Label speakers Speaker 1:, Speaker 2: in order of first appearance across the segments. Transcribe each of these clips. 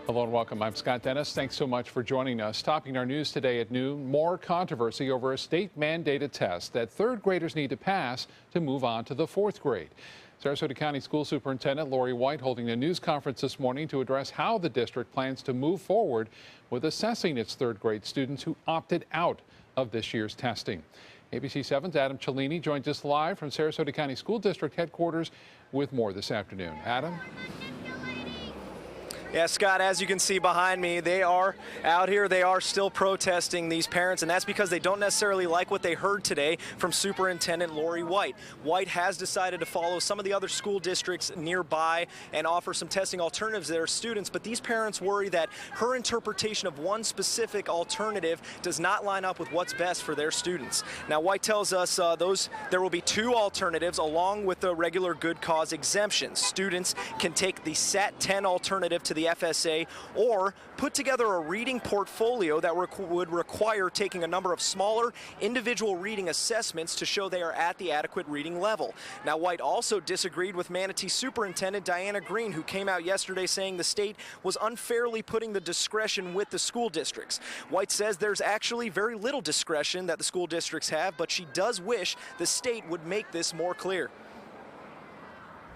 Speaker 1: Hello and welcome. I'm Scott Dennis. Thanks so much for joining us. Topping our news today at noon, more controversy over a state-mandated test that third graders need to pass to move on to the fourth grade. Sarasota County School Superintendent Lori White holding a news conference this morning to address how the district plans to move forward with assessing its third grade students who opted out of this year's testing. ABC 7's Adam Cellini joins us live from Sarasota County School District headquarters with more this afternoon. Adam?
Speaker 2: Yeah, Scott, as you can see behind me, they are out here. They are still protesting, these parents, and that's because they don't necessarily like what they heard today from Superintendent Lori White. White has decided to follow some of the other school districts nearby and offer some testing alternatives to their students, but these parents worry that her interpretation of one specific alternative does not line up with what's best for their students. Now, White tells us there will be two alternatives along with the regular good cause exemptions. Students can take the SAT 10 alternative to the FSA or put together a reading portfolio that would require taking a number of smaller individual reading assessments to show they are at the adequate reading level. Now, White also disagreed with Manatee Superintendent Diana Green, who came out yesterday saying the state was unfairly putting the discretion with the school districts. White says there's actually very little discretion that the school districts have, but she does wish the state would make this more clear.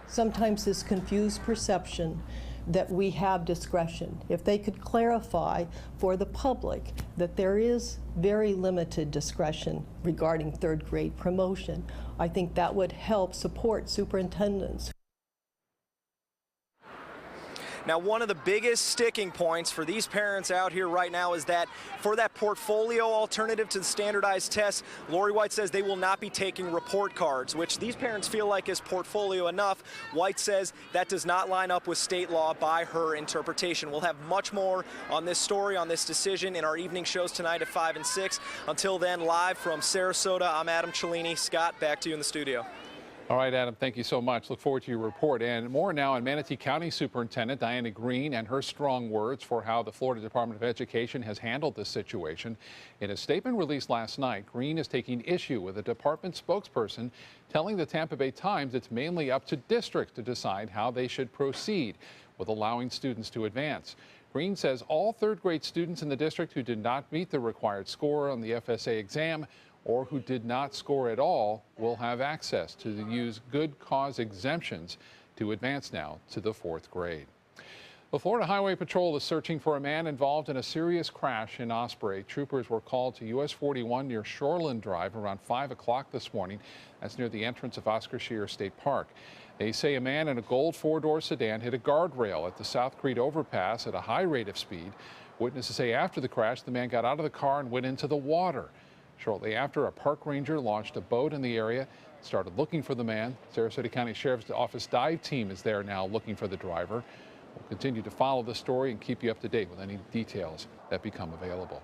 Speaker 3: Sometimes this confused perception that we have discretion. If they could clarify for the public that there is very limited discretion regarding third grade promotion, I think that would help support superintendents.
Speaker 2: Now, one of the biggest sticking points for these parents out here right now is that for that portfolio alternative to the standardized tests, Lori White says they will not be taking report cards, which these parents feel like is portfolio enough. White says that does not line up with state law by her interpretation. We'll have much more on this story, on this decision in our evening shows tonight at 5 and 6. Until then, live from Sarasota, I'm Adam Cellini. Scott, back to you in the studio.
Speaker 1: All right, Adam, thank you so much. Look forward to your report. And more now on Manatee County Superintendent Diana Green and her strong words for how the Florida Department of Education has handled this situation. In a statement released last night, Green is taking issue with a department spokesperson telling the Tampa Bay Times it's mainly up to districts to decide how they should proceed with allowing students to advance. Green says all third grade students in the district who did not meet the required score on the FSA exam or who did not score at all will have access to use good cause exemptions to advance now to the fourth grade. The Florida Highway Patrol is searching for a man involved in a serious crash in Osprey. Troopers were called to US 41 near Shoreland Drive around 5 o'clock this morning. That's near the entrance of Oscar Scheer State Park. They say a man in a gold four-door sedan hit a guardrail at the South Creek overpass at a high rate of speed. Witnesses say after the crash, the man got out of the car and went into the water. Shortly after, a park ranger launched a boat in the area, started looking for the man. Sarasota County Sheriff's Office dive team is there now looking for the driver. We'll continue to follow the story and keep you up to date with any details that become available.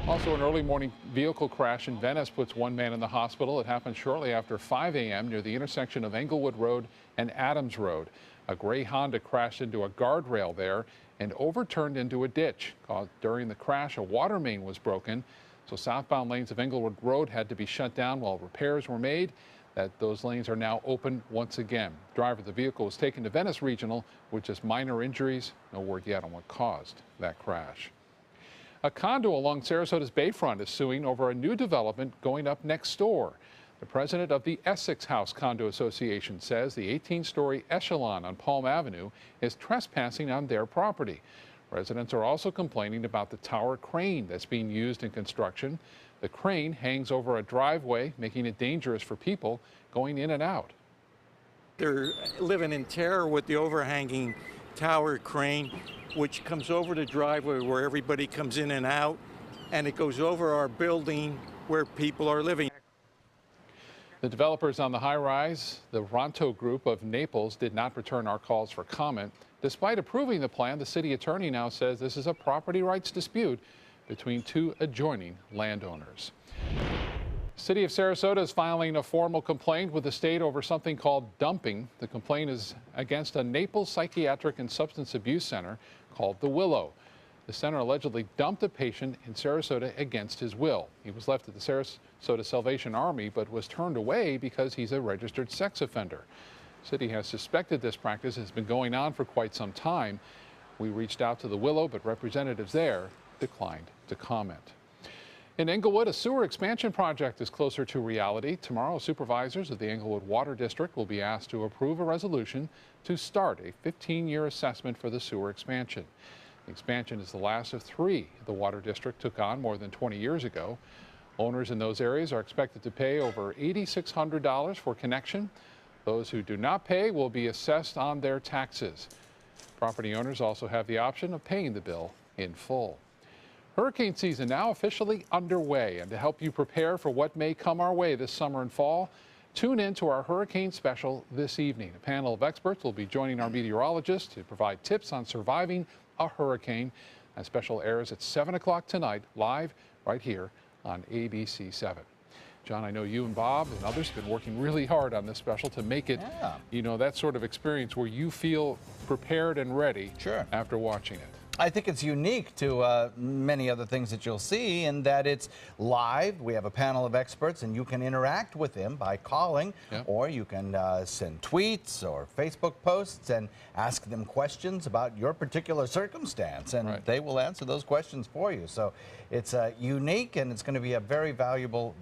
Speaker 1: Also, an early morning vehicle crash in Venice puts one man in the hospital. It happened shortly after 5 a.m. near the intersection of Englewood Road and Adams Road. A gray Honda crashed into a guardrail there and overturned into a ditch. During the crash, a water main was broken. So southbound lanes of Englewood Road had to be shut down while repairs were made. Those lanes are now open once again. Driver of the vehicle was taken to Venice Regional with just minor injuries. No word yet on what caused that crash. A condo along Sarasota's Bayfront is suing over a new development going up next door. The president of the Essex House Condo Association says the 18-story Echelon on Palm Avenue is trespassing on their property. Residents are also complaining about the tower crane that's being used in construction. The crane hangs over a driveway, making it dangerous for people going in and out.
Speaker 4: They're living in terror with the overhanging tower crane, which comes over the driveway where everybody comes in and out, and it goes over our building where people are living.
Speaker 1: The developers on the high-rise, the Ronto Group of Naples, did not return our calls for comment. Despite approving the plan, the city attorney now says this is a property rights dispute between two adjoining landowners. City of Sarasota is filing a formal complaint with the state over something called dumping. The complaint is against a Naples Psychiatric and Substance Abuse Center called The Willow. The center allegedly dumped a patient in Sarasota against his will. He was left at the Sarasota Salvation Army but was turned away because he's a registered sex offender. City has suspected this practice has been going on for quite some time. We reached out to the Willow, but representatives there declined to comment. In Englewood, a sewer expansion project is closer to reality. Tomorrow, supervisors of the Englewood Water District will be asked to approve a resolution to start a 15-year assessment for the sewer expansion. The expansion is the last of 3 the Water District took on more than 20 years ago. Owners in those areas are expected to pay over $8,600 for connection. Those who do not pay will be assessed on their taxes. Property owners also have the option of paying the bill in full. Hurricane season now officially underway, and to help you prepare for what may come our way this summer and fall, tune in to our hurricane special this evening. A panel of experts will be joining our meteorologists to provide tips on surviving a hurricane. That special airs at 7 o'clock tonight, live right here on ABC 7. John, I know you and Bob and others have been working really hard on this special to make it, you know, that sort of experience where you feel prepared and ready after watching it.
Speaker 5: I think it's unique to many other things that you'll see in that it's live. We have a panel of experts, and you can interact with them by calling, or you can send tweets or Facebook posts and ask them questions about your particular circumstance, and they will answer those questions for you. So it's unique, and it's going to be a very valuable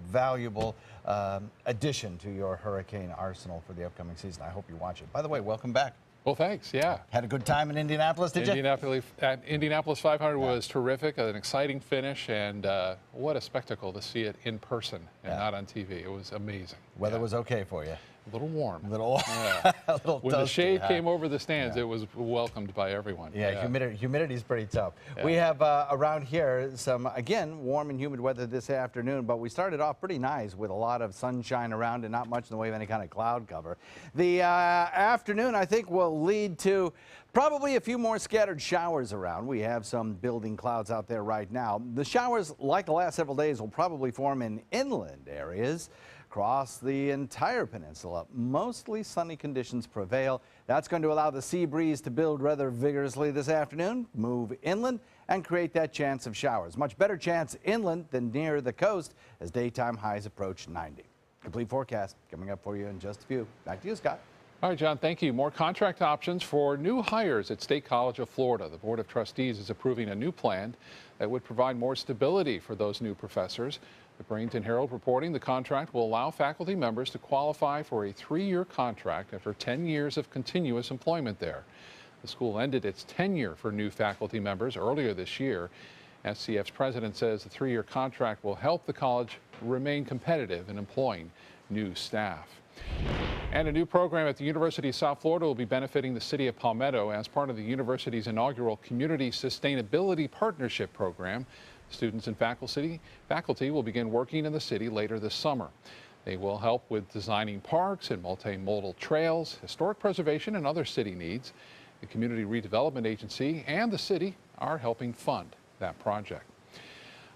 Speaker 5: addition to your hurricane arsenal for the upcoming season. I hope you watch it. By the way, welcome back.
Speaker 1: Well, thanks. Yeah.
Speaker 5: Had a good time in Indianapolis, did you?
Speaker 1: Indianapolis 500 was terrific, an exciting finish, and what a spectacle to see it in person and not on TV. It was amazing.
Speaker 5: Weather was okay for you?
Speaker 1: A little warm.
Speaker 5: A little toasty,
Speaker 1: when the shade came over the stands, it was welcomed by everyone.
Speaker 5: Humidity is pretty tough. We have around here some, again, warm and humid weather this afternoon, but we started off pretty nice with a lot of sunshine around and not much in the way of any kind of cloud cover. The afternoon, I think, will lead to probably a few more scattered showers around. We have some building clouds out there right now. The showers, like the last several days, will probably form in inland areas across the entire peninsula. Mostly sunny conditions prevail. That's going to allow the sea breeze to build rather vigorously this afternoon, move inland, and create that chance of showers. Much better chance inland than near the coast as daytime highs approach 90. Complete forecast coming up for you in just a few. Back to you, Scott.
Speaker 1: All right, John, thank you. More contract options for new hires at State College of Florida. The Board of Trustees is approving a new plan that would provide more stability for those new professors. The Bradenton Herald reporting the contract will allow faculty members to qualify for a 3-year contract after 10 years of continuous employment there. The school ended its tenure for new faculty members earlier this year. SCF's president says the 3-year contract will help the college remain competitive in employing new staff. And a new program at the University of South Florida will be benefiting the city of Palmetto as part of the university's inaugural Community Sustainability Partnership Program. Students and faculty will begin working in the city later this summer. They will help with designing parks and multimodal trails, historic preservation, and other city needs. The Community Redevelopment Agency and the city are helping fund that project.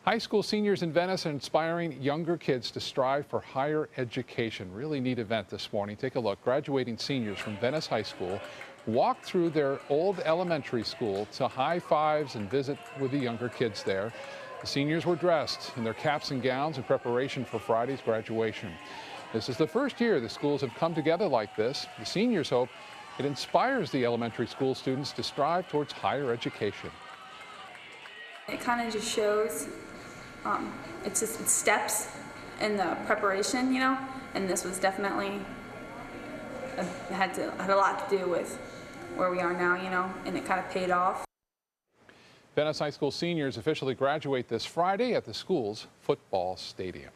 Speaker 1: High school seniors in Venice are inspiring younger kids to strive for higher education. Really neat event this morning. Take a look. Graduating seniors from Venice High School walked through their old elementary school to high fives and visit with the younger kids there. The seniors were dressed in their caps and gowns in preparation for Friday's graduation. This is the first year the schools have come together like this. The seniors hope it inspires the elementary school students to strive towards higher education.
Speaker 6: It kind of just shows, it's steps in the preparation, you know, and this was definitely, had a lot to do with where we are now, you know, and it kind of paid off.
Speaker 1: Venice High School seniors officially graduate this Friday at the school's football stadium.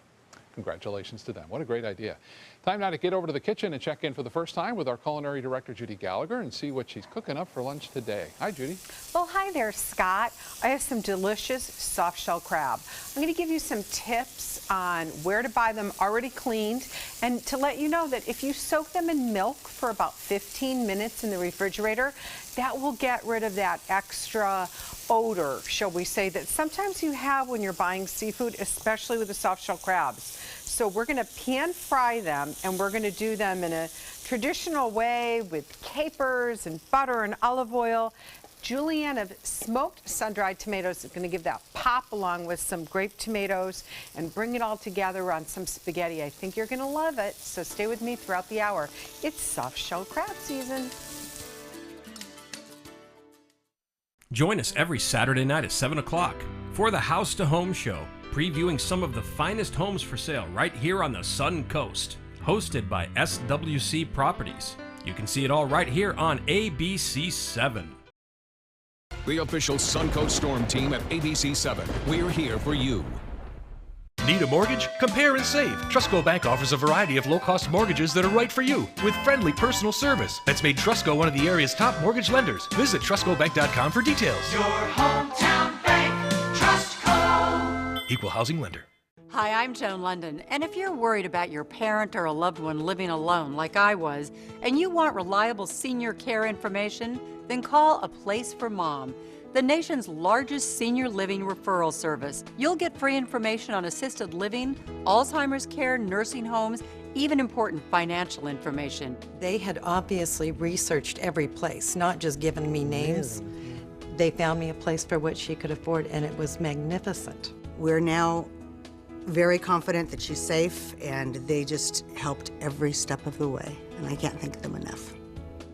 Speaker 1: Congratulations to them. What a great idea. Time now to get over to the kitchen and check in for the first time with our culinary director, Judy Gallagher, and see what she's cooking up for lunch today. Hi, Judy.
Speaker 7: Well, hi there, Scott. I have some delicious soft shell crab. I'm going to give you some tips on where to buy them already cleaned, and to let you know that if you soak them in milk for about 15 minutes in the refrigerator, that will get rid of that extra odor, shall we say, that sometimes you have when you're buying seafood, especially with the soft shell crabs. So we're going to pan fry them, and we're going to do them in a traditional way with capers and butter and olive oil. Julienne of smoked sun-dried tomatoes is going to give that pop along with some grape tomatoes and bring it all together on some spaghetti. I think you're going to love it, so stay with me throughout the hour. It's soft shell crab season.
Speaker 8: Join us every Saturday night at 7 o'clock for the House to Home Show, previewing some of the finest homes for sale right here on the Sun Coast. Hosted by SWC Properties. You can see it all right here on ABC7.
Speaker 9: The official Suncoast Storm team at ABC7. We're here for you.
Speaker 10: Need a mortgage? Compare and save. Trustco Bank offers a variety of low-cost mortgages that are right for you with friendly personal service. That's made Trustco one of the area's top mortgage lenders. Visit TrustcoBank.com for details.
Speaker 11: Your hometown bank, Trustco.
Speaker 10: Equal housing lender.
Speaker 12: Hi, I'm Joan London, and if you're worried about your parent or a loved one living alone like I was, and you want reliable senior care information, then call A Place for Mom, the nation's largest senior living referral service. You'll get free information on assisted living, Alzheimer's care, nursing homes, even important financial information.
Speaker 13: They had obviously researched every place, not just given me names. They found me a place for what she could afford, and it was magnificent.
Speaker 14: We're now very confident that she's safe, and they just helped every step of the way, and I can't thank them enough.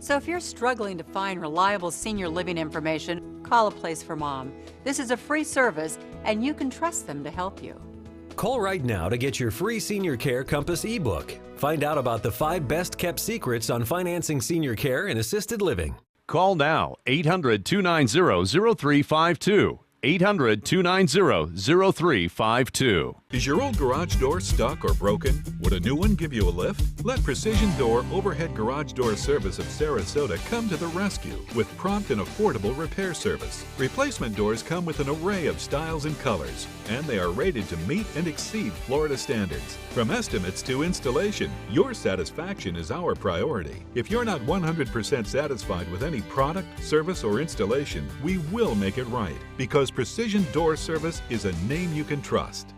Speaker 12: So if you're struggling to find reliable senior living information, call A Place for Mom. This is a free service, and you can trust them to help you.
Speaker 15: Call right now to get your free Senior Care Compass ebook. Find out about the 5 best-kept secrets on financing senior care and assisted living.
Speaker 16: Call now, 800-290-0352. 800-290-0352.
Speaker 17: Is your old garage door stuck or broken? Would a new one give you a lift? Let Precision Door Overhead Garage Door Service of Sarasota come to the rescue with prompt and affordable repair service. Replacement doors come with an array of styles and colors, and they are rated to meet and exceed Florida standards. From estimates to installation, your satisfaction is our priority. If you're not 100% satisfied with any product, service, or installation, we will make it right, because Precision Door Service is a name you can trust.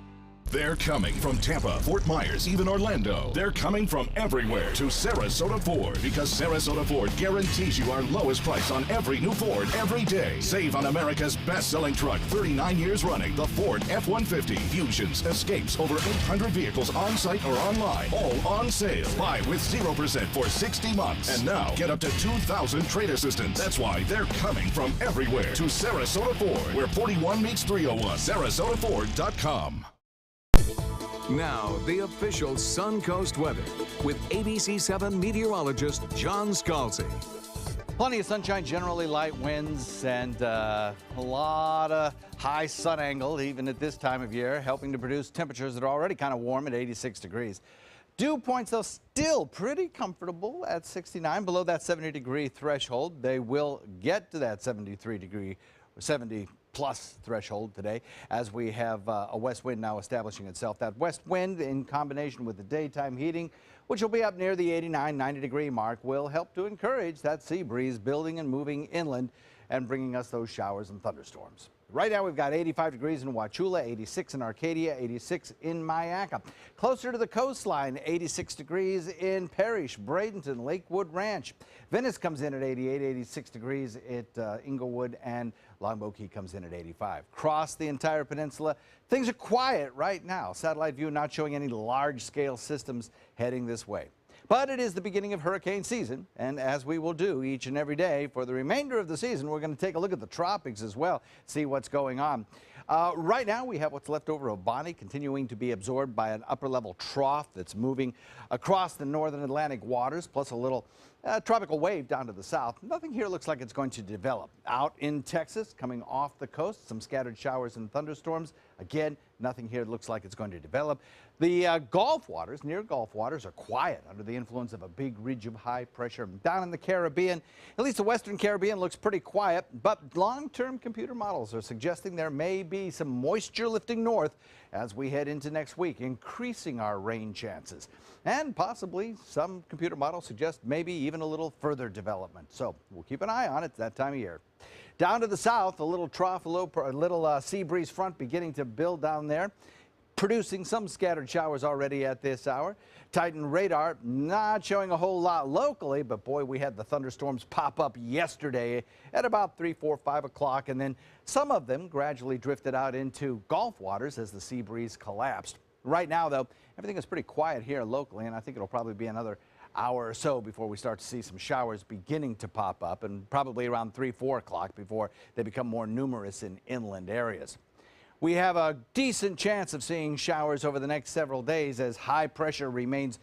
Speaker 9: They're coming from Tampa, Fort Myers, even Orlando. They're coming from everywhere to Sarasota Ford, because Sarasota Ford guarantees you our lowest price on every new Ford every day. Save on America's best-selling truck, 39 years running, the Ford F-150. Fusions, Escapes, over 800 vehicles on-site or online, all on sale. Buy with 0% for 60 months. And now, get up to $2,000 trade assistance. That's why they're coming from everywhere to Sarasota Ford, where 41 meets 301. SarasotaFord.com.
Speaker 18: Now, the official Suncoast weather with ABC7 meteorologist John Scalzi.
Speaker 5: Plenty of sunshine, generally light winds, and a lot of high sun angle, even at this time of year, helping to produce temperatures that are already kind of warm at 86 degrees. Dew points, though, still pretty comfortable at 69, below that 70-degree threshold. They will get to that 70-plus threshold today, as we have a west wind now establishing itself. That west wind, in combination with the daytime heating, which will be up near the 89, 90-degree mark, will help to encourage that sea breeze building and moving inland and bringing us those showers and thunderstorms. Right now, we've got 85 degrees in Wauchula, 86 in Arcadia, 86 in Myakka. Closer to the coastline, 86 degrees in Parrish, Bradenton, Lakewood Ranch. Venice comes in at 88, 86 degrees at Inglewood, and Longboat Key comes in at 85. Across the entire peninsula, things are quiet right now. Satellite view not showing any large-scale systems heading this way. But it is the beginning of hurricane season, and as we will do each and every day for the remainder of the season, we're going to take a look at the tropics as well, see what's going on. Right now, we have what's left over of Bonnie continuing to be absorbed by an upper-level trough that's moving across the northern Atlantic waters, plus a little tropical wave down to the south. Nothing here looks like it's going to develop. Out in Texas, coming off the coast, some scattered showers and thunderstorms. Again, nothing here looks like it's going to develop. The Gulf waters, near Gulf waters, are quiet under the influence of a big ridge of high pressure. Down in the Caribbean, at least the Western Caribbean, looks pretty quiet, but long-term computer models are suggesting there may be some moisture lifting north as we head into next week, increasing our rain chances. And possibly some computer models suggest maybe even a little further development. So we'll keep an eye on it that time of year. Down to the south, a little trough, a little sea breeze front beginning to build down there, producing some scattered showers already at this hour. Titan radar not showing a whole lot locally, but boy, we had the thunderstorms pop up yesterday at about 3, 4, 5 o'clock, and then some of them gradually drifted out into Gulf waters as the sea breeze collapsed. Right now, though, everything is pretty quiet here locally, and I think it'll probably be another hour or so before we start to see some showers beginning to pop up, and probably around 3, 4 o'clock before they become more numerous in inland areas. We have a decent chance of seeing showers over the next several days as high pressure remains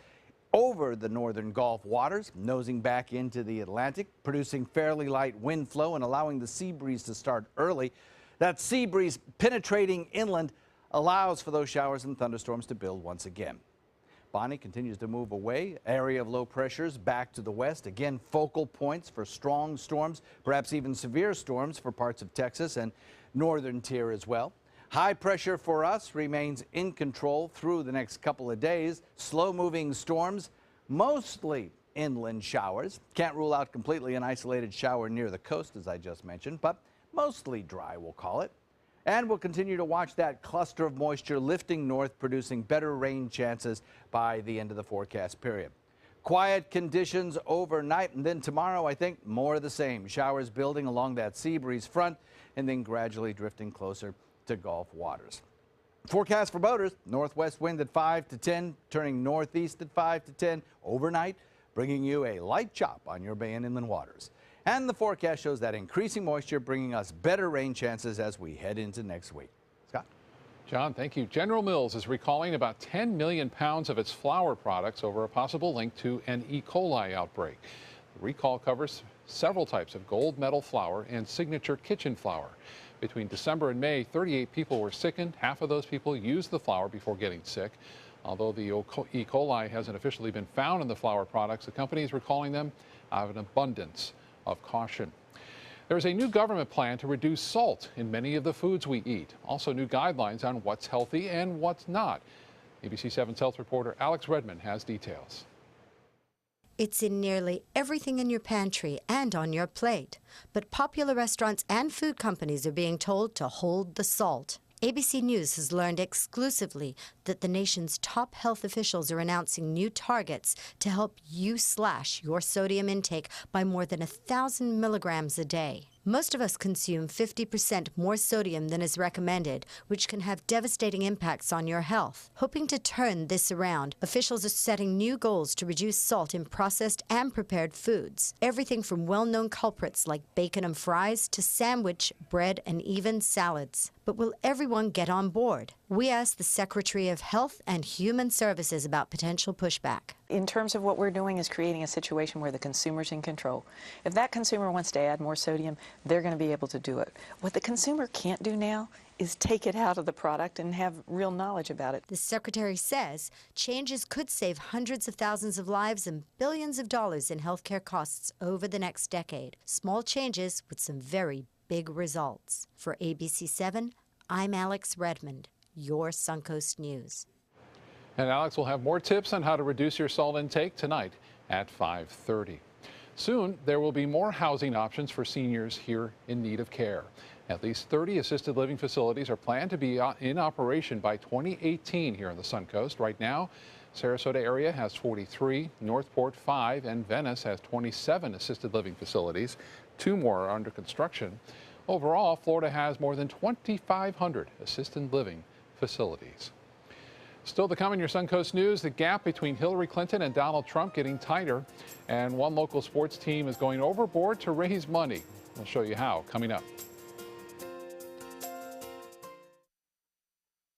Speaker 5: over the northern Gulf waters, nosing back into the Atlantic, producing fairly light wind flow and allowing the sea breeze to start early. That sea breeze penetrating inland allows for those showers and thunderstorms to build once again. Bonnie continues to move away. Area of low pressures back to the west. Again, focal points for strong storms, perhaps even severe storms for parts of Texas and northern tier as well. High pressure for us remains in control through the next couple of days. Slow-moving storms, mostly inland showers. Can't rule out completely an isolated shower near the coast, as I just mentioned, but mostly dry, we'll call it. And we'll continue to watch that cluster of moisture lifting north, producing better rain chances by the end of the forecast period. Quiet conditions overnight, and then tomorrow, I think, more of the same. Showers building along that sea breeze front and then gradually drifting closer to Gulf waters. Forecast for boaters, northwest wind at 5 to 10, turning northeast at 5 to 10 overnight, bringing you a light chop on your bay and inland waters. And the forecast shows that increasing moisture bringing us better rain chances as we head into next week. Scott?
Speaker 1: John, thank you. General Mills is recalling about 10 million pounds of its flour products over a possible link to an E. coli outbreak. The recall covers several types of gold medal flour and signature kitchen flour. Between December and May, 38 people were sickened. Half of those people used the flour before getting sick. Although the E. coli hasn't officially been found in the flour products, the company is recalling them out of an abundance of caution. There's a new government plan to reduce salt in many of the foods we eat. Also new guidelines on what's healthy and what's not. ABC 7's health reporter Alex Redmond has details.
Speaker 19: It's in nearly everything in your pantry and on your plate. But popular restaurants and food companies are being told to hold the salt. ABC News has learned exclusively that the nation's top health officials are announcing new targets to help you slash your sodium intake by more than 1,000 milligrams a day. Most of us consume 50% more sodium than is recommended, which can have devastating impacts on your health. Hoping to turn this around, officials are setting new goals to reduce salt in processed and prepared foods. Everything from well-known culprits like bacon and fries to sandwich, bread, and even salads. But will everyone get on board? We asked the Secretary of Health and Human Services about potential pushback.
Speaker 20: In terms of what we're doing is creating a situation where the consumer's in control. If that consumer wants to add more sodium, they're going to be able to do it. What the consumer can't do now is take it out of the product and have real knowledge about it.
Speaker 19: The Secretary says changes could save hundreds of thousands of lives and billions of dollars in healthcare costs over the next decade. Small changes with some very big results. For ABC 7, I'm Alex Redmond, your Suncoast News.
Speaker 1: And Alex will have more tips on how to reduce your salt intake tonight at 5:30. Soon, there will be more housing options for seniors here in need of care. At least 30 assisted living facilities are planned to be in operation by 2018 here on the Suncoast. Right now, Sarasota area has 43, Northport 5, and Venice has 27 assisted living facilities. 2 more are under construction. Overall, Florida has more than 2,500 assisted living facilities. Still to come in your Suncoast News, the gap between Hillary Clinton and Donald Trump getting tighter, and one local sports team is going overboard to raise money. We'll show you how coming up.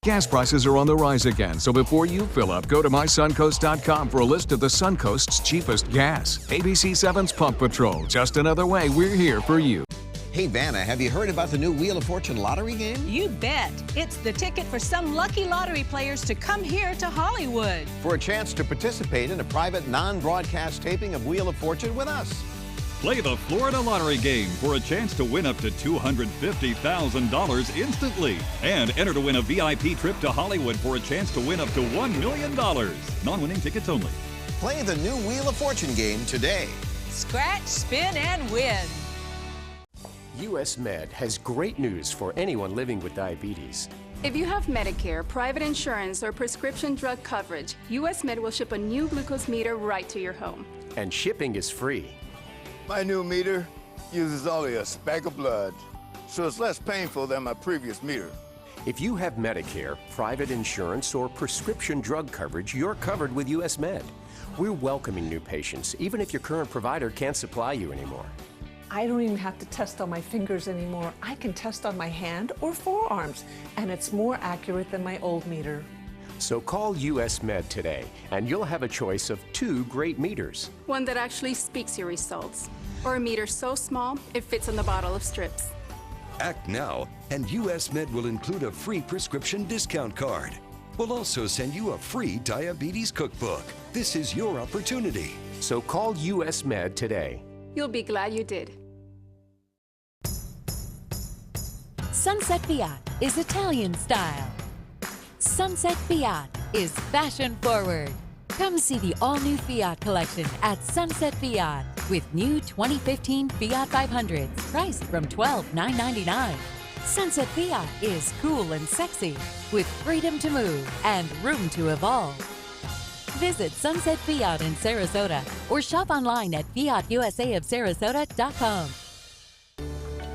Speaker 18: Gas prices are on the rise again, so before you fill up, go to mysuncoast.com for a list of the Suncoast's cheapest gas. ABC 7's Pump Patrol, just another way we're here for you.
Speaker 21: Hey, Vanna, have you heard about the new Wheel of Fortune lottery game?
Speaker 22: You bet. It's the ticket for some lucky lottery players to come here to Hollywood.
Speaker 21: For a chance to participate in a private, non-broadcast taping of Wheel of Fortune with us.
Speaker 23: Play the Florida Lottery game for a chance to win up to $250,000 instantly. And enter to win a VIP trip to Hollywood for a chance to win up to $1 million. Non-winning tickets only.
Speaker 21: Play the new Wheel of Fortune game today.
Speaker 22: Scratch, spin, and win.
Speaker 24: US Med has great news for anyone living with diabetes.
Speaker 6: If you have Medicare, private insurance, or prescription drug coverage, US Med will ship a new glucose meter right to your home.
Speaker 24: And shipping is free.
Speaker 25: My new meter uses only a speck of blood, so it's less painful than my previous meter.
Speaker 24: If you have Medicare, private insurance, or prescription drug coverage, you're covered with US Med. We're welcoming new patients, even if your current provider can't supply you anymore.
Speaker 2: I don't even have to test on my fingers anymore. I can test on my hand or forearms, and it's more accurate than my old meter.
Speaker 24: So call US Med today, and you'll have a choice of 2 great meters.
Speaker 3: One that actually speaks your results, or a meter so small it fits in the bottle of strips.
Speaker 4: Act now, and US Med will include a free prescription discount card. We'll also send you a free diabetes cookbook. This is your opportunity.
Speaker 24: So call US Med today.
Speaker 3: You'll be glad you did.
Speaker 7: Sunset Fiat is Italian style. Sunset Fiat is fashion forward. Come see the all-new Fiat collection at Sunset Fiat with new 2015 Fiat 500s priced from $12,999. Sunset Fiat is cool and sexy with freedom to move and room to evolve. Visit Sunset Fiat in Sarasota or shop online at fiatusaofsarasota.com.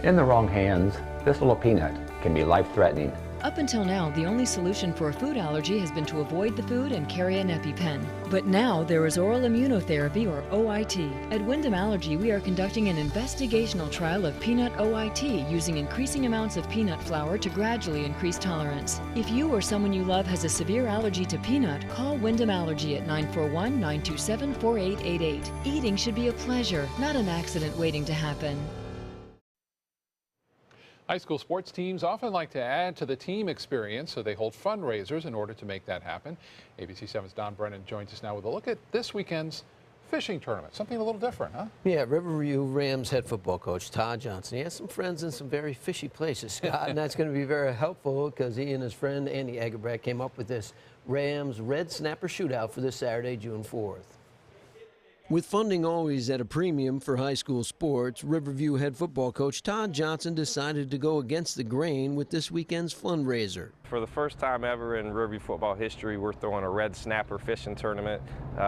Speaker 8: In the wrong hands, this little peanut can be life-threatening.
Speaker 26: Up until now, the only solution for a food allergy has been to avoid the food and carry an EpiPen. But now there is oral immunotherapy, or OIT. At Wyndham Allergy, we are conducting an investigational trial of peanut OIT using increasing amounts of peanut flour to gradually increase tolerance. If you or someone you love has a severe allergy to peanut, call Wyndham Allergy at 941-927-4888. Eating should be a pleasure, not an accident waiting to happen.
Speaker 1: High school sports teams often like to add to the team experience, so they hold fundraisers in order to make that happen. ABC 7's Don Brennan joins us now with a look at this weekend's fishing tournament. Something a little different, huh?
Speaker 27: Yeah, Riverview Rams head football coach Todd Johnson. He has some friends in some very fishy places, Scott, and that's going to be very helpful because he and his friend Andy Egerbrecht came up with this Rams Red Snapper Shootout for this Saturday, June 4th. With funding always at a premium for high school sports, Riverview head football coach Todd Johnson decided to go against the grain with this weekend's fundraiser.
Speaker 28: For the first time ever in Riverview football history, we're throwing a red snapper fishing tournament.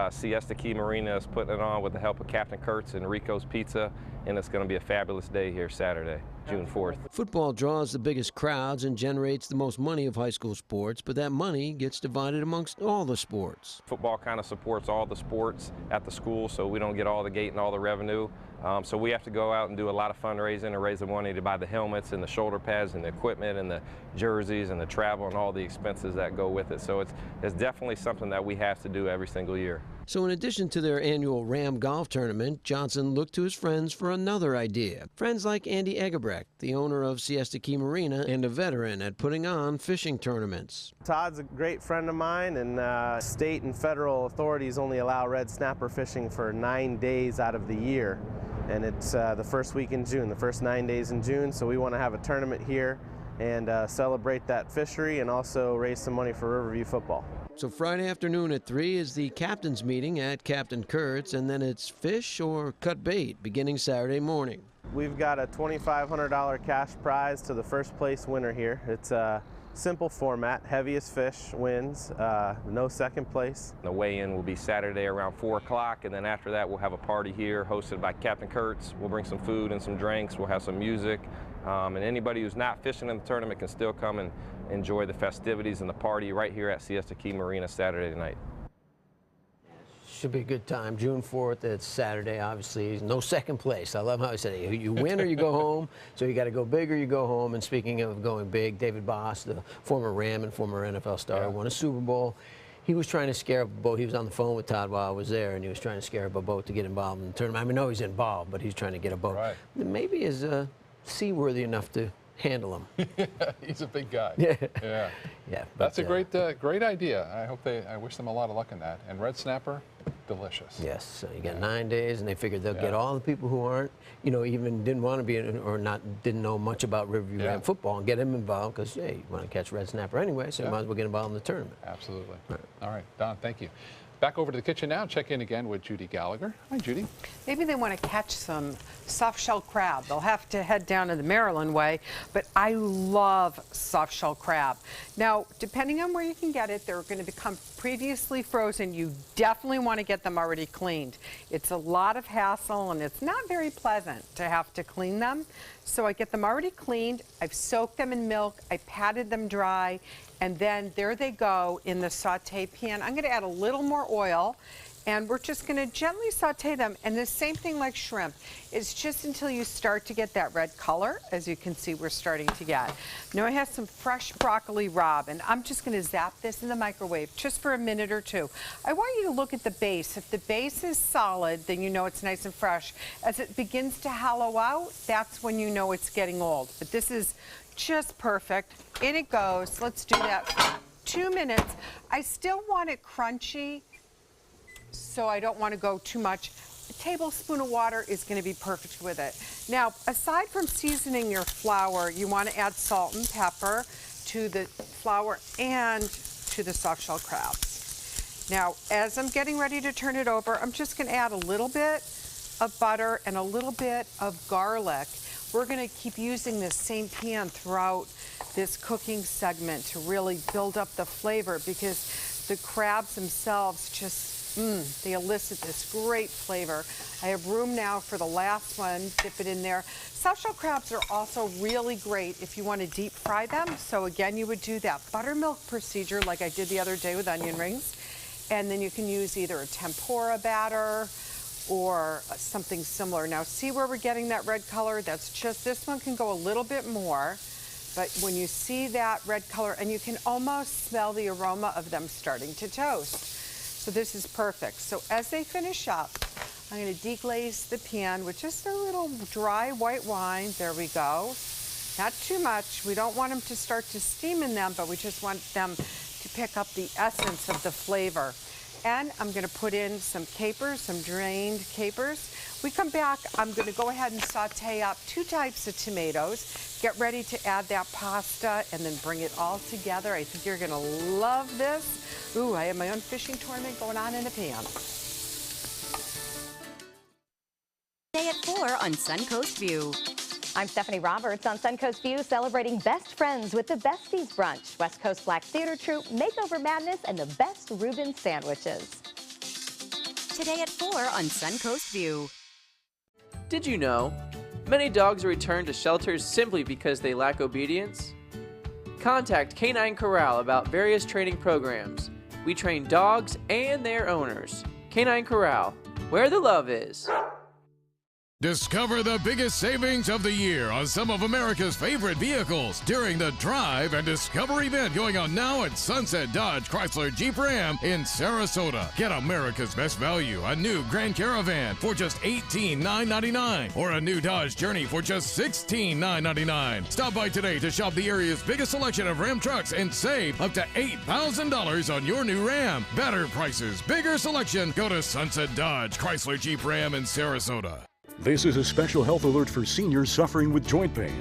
Speaker 28: Siesta Key Marina is putting it on with the help of Captain Kurtz and Rico's Pizza, and it's going to be a fabulous day here Saturday, June 4th. Football draws the biggest crowds and generates the most money of high school sports, but that money gets divided amongst all the sports. Football kind of supports all the sports at the school, so we don't get all the gate and all the revenue. So we have to go out and do a lot of fundraising and raise the money to buy the helmets and the shoulder pads and the equipment and the jerseys and the travel and all the expenses that go with it. So it's definitely something that we have to do every single year. So in addition to their annual Ram golf tournament, Johnson looked to his friends for another idea. Friends like Andy Egerbrecht, the owner of Siesta Key Marina and a veteran at putting on fishing tournaments.
Speaker 29: Todd's a great friend of mine, and state and federal authorities only allow red snapper fishing for 9 days out of the year. And it's the first week in June, the first 9 days in June, so we want to have a tournament here and celebrate that fishery and also raise some money for Riverview football. So Friday afternoon at 3 is the captain's meeting at Captain Kurtz, and then it's fish or cut bait beginning Saturday morning. We've got a $2,500 cash prize to the first place winner here. It's a simple format, heaviest fish wins, no second place. The weigh-in will be Saturday around 4 o'clock, and then after that we'll have a party here hosted by Captain Kurtz. We'll bring some food and some drinks, we'll have some music, and anybody who's not fishing in the tournament can still come and enjoy the festivities and the party right here at Siesta Key Marina Saturday night. Should be a good time. June 4th, it's Saturday, obviously. No second place. I love how he said it. You win or you go home. So you got to go big or you go home. And speaking of going big, David Boss, the former Ram and former NFL star, won a Super Bowl. He was trying to scare up a boat. He was on the phone with Todd while I was there, and he was trying to scare up a boat to get involved in the tournament. I mean, no, he's involved, but he's trying to get a boat. Right. Maybe is seaworthy enough to handle him.
Speaker 1: He's a big guy.
Speaker 27: Yeah.
Speaker 1: That's a great idea. I wish them a lot of luck in that. And red snapper, delicious.
Speaker 27: Yes. So you got 9 days, and they figured they'll get all the people who aren't, even didn't want to be or didn't know much about Riverview Ram football and get them involved because hey, you want to catch red snapper anyway, so you might as well get involved in the tournament.
Speaker 1: Absolutely. All right, Don, thank you. Back over to the kitchen now. Check in again with Judy Gallagher. Hi, Judy.
Speaker 30: Maybe they want to catch some soft-shell crab. They'll have to head down to the Maryland way, but I love soft-shell crab. Now, depending on where you can get it, they're going to become previously frozen, you definitely want to get them already cleaned. It's a lot of hassle and it's not very pleasant to have to clean them. So I get them already cleaned, I've soaked them in milk, I patted them dry, and then there they go in the saute pan. I'm going to add a little more oil. And we're just going to gently saute them. And the same thing like shrimp. It's just until you start to get that red color, as you can see we're starting to get. Now I have some fresh broccoli rabe, and I'm just going to zap this in the microwave just for a minute or two. I want you to look at the base. If the base is solid, then you know it's nice and fresh. As it begins to hollow out, that's when you know it's getting old. But this is just perfect. In it goes. Let's do that for 2 minutes. I still want it crunchy, so I don't want to go too much. A tablespoon of water is going to be perfect with it. Now, aside from seasoning your flour, you want to add salt and pepper to the flour and to the soft-shell crabs. Now, as I'm getting ready to turn it over, I'm just going to add a little bit of butter and a little bit of garlic. We're going to keep using this same pan throughout this cooking segment to really build up the flavor, because the crabs themselves just they elicit this great flavor. I have room now for the last one. Dip it in there. Soft-shell crabs are also really great if you want to deep fry them. So again, you would do that buttermilk procedure like I did the other day with onion rings. And then you can use either a tempura batter or something similar. Now see where we're getting that red color? That's just, this one can go a little bit more. But when you see that red color, and you can almost smell the aroma of them starting to toast. So this is perfect. So as they finish up, I'm going to deglaze the pan with just a little dry white wine. There we go. Not too much. We don't want them to start to steam in them, but we just want them to pick up the essence of the flavor. And I'm going to put in some capers, some drained capers. We come back, I'm going to go ahead and saute up 2 types of tomatoes. Get ready to add that pasta and then bring it all together. I think you're going to love this. Ooh, I have my own fishing tournament going on in the pan.
Speaker 5: Today at 4 on Suncoast View. I'm Stephanie Roberts on Suncoast View, celebrating best friends with the Besties Brunch, West Coast Black Theater Troupe, Makeover Madness, and the best Reuben sandwiches. Today at 4 on Suncoast View.
Speaker 9: Did you know many dogs are returned to shelters simply because they lack obedience? Contact Canine Corral about various training programs. We train dogs and their owners. Canine Corral, where the love is.
Speaker 10: Discover the biggest savings of the year on some of America's favorite vehicles during the Drive and Discover event going on now at Sunset Dodge Chrysler Jeep Ram in Sarasota. Get America's best value, a new Grand Caravan for just $18,999 or a new Dodge Journey for just $16,999. Stop by today to shop the area's biggest selection of Ram trucks and save up to $8,000 on your new Ram. Better prices, bigger selection. Go to Sunset Dodge Chrysler Jeep Ram in Sarasota.
Speaker 11: This is a special health alert for seniors suffering with joint pain.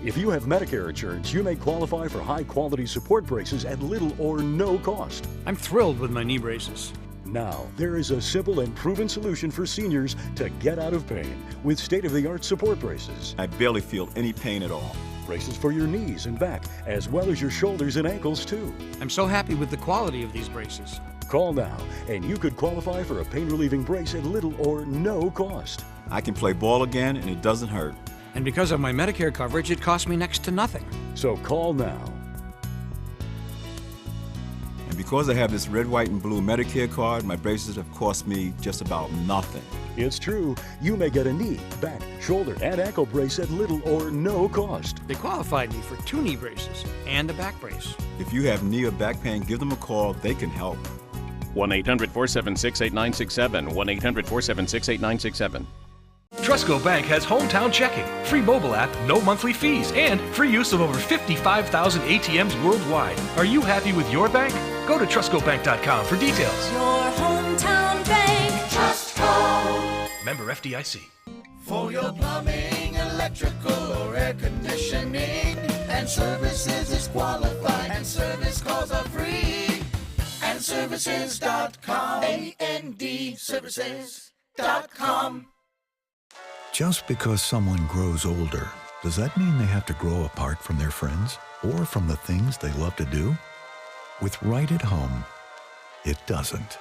Speaker 11: If you have Medicare insurance, you may qualify for high-quality support braces at little or no cost.
Speaker 12: I'm thrilled with my knee braces.
Speaker 11: Now, there is a simple and proven solution for seniors to get out of pain with state-of-the-art support braces.
Speaker 13: I barely feel any pain at all.
Speaker 11: Braces for your knees and back, as well as your shoulders and ankles, too.
Speaker 12: I'm so happy with the quality of these braces.
Speaker 11: Call now, and you could qualify for a pain-relieving brace at little or no cost.
Speaker 13: I can play ball again, and it doesn't hurt.
Speaker 12: And because of my Medicare coverage, it costs me next to nothing.
Speaker 11: So call now.
Speaker 13: And because I have this red, white, and blue Medicare card, my braces have cost me just about nothing.
Speaker 11: It's true. You may get a knee, back, shoulder, and ankle brace at little or no cost.
Speaker 12: They qualified me for 2 knee braces and a back brace.
Speaker 13: If you have knee or back pain, give them a call. They can help.
Speaker 14: 1-800-476-8967. 1-800-476-8967.
Speaker 15: Trustco Bank has hometown checking, free mobile app, no monthly fees, and free use of over 55,000 ATMs worldwide. Are you happy with your bank? Go to TrustcoBank.com for details.
Speaker 16: Your hometown bank, Trustco.
Speaker 15: Member FDIC.
Speaker 17: For your plumbing, electrical, or air conditioning, and services is qualified, and service calls are free. And services.com. AND services.com.
Speaker 31: Just because someone grows older, does that mean they have to grow apart from their friends or from the things they love to do? With Right at Home, it doesn't.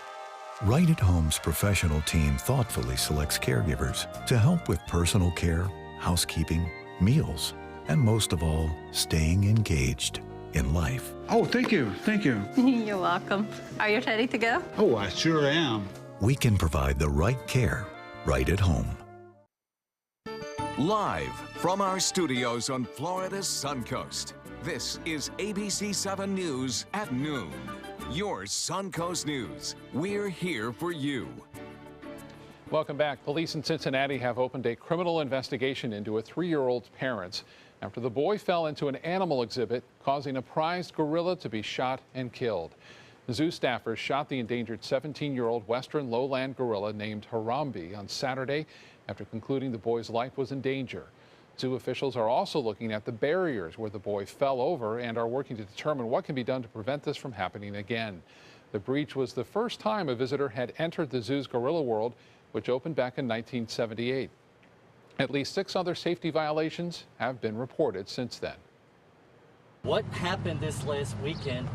Speaker 31: Right at Home's professional team thoughtfully selects caregivers to help with personal care, housekeeping, meals, and most of all, staying engaged in life.
Speaker 2: Oh, thank you. Thank you.
Speaker 3: You're welcome. Are you ready to go?
Speaker 2: Oh, I sure am.
Speaker 31: We can provide the right care right at home.
Speaker 4: Live from our studios on Florida's Suncoast, this is ABC 7 News at noon. Your Suncoast News. We're here for you.
Speaker 1: Welcome back. Police in Cincinnati have opened a criminal investigation into a 3-year-old's parents after the boy fell into an animal exhibit, causing a prized gorilla to be shot and killed. The zoo staffers shot the endangered 17-year-old western lowland gorilla named Harambe on Saturday after concluding the boy's life was in danger. Zoo officials are also looking at the barriers where the boy fell over and are working to determine what can be done to prevent this from happening again. The breach was the first time a visitor had entered the zoo's gorilla world, which opened back in 1978. At least 6 other safety violations have been reported since then.
Speaker 6: What happened this last weekend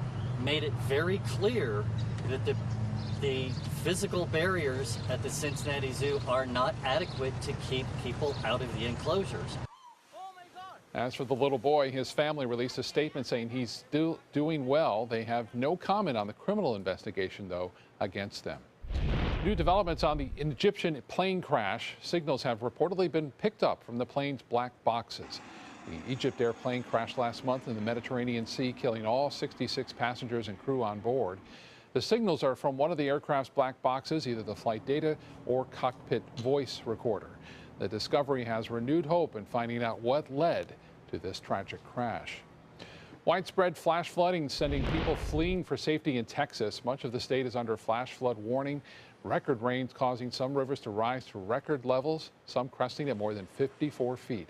Speaker 6: made it very clear that the physical barriers at the Cincinnati Zoo are not adequate to keep people out of the enclosures.
Speaker 1: As for the little boy, his family released a statement saying he's still doing well. They have no comment on the criminal investigation, though, against them. New developments on the Egyptian plane crash. Signals have reportedly been picked up from the plane's black boxes. The Egypt Air plane crashed last month in the Mediterranean Sea, killing all 66 passengers and crew on board. The signals are from one of the aircraft's black boxes, either the flight data or cockpit voice recorder. The discovery has renewed hope in finding out what led to this tragic crash. Widespread flash flooding sending people fleeing for safety in Texas. Much of the state is under flash flood warning. Record rains causing some rivers to rise to record levels, some cresting at more than 54 feet.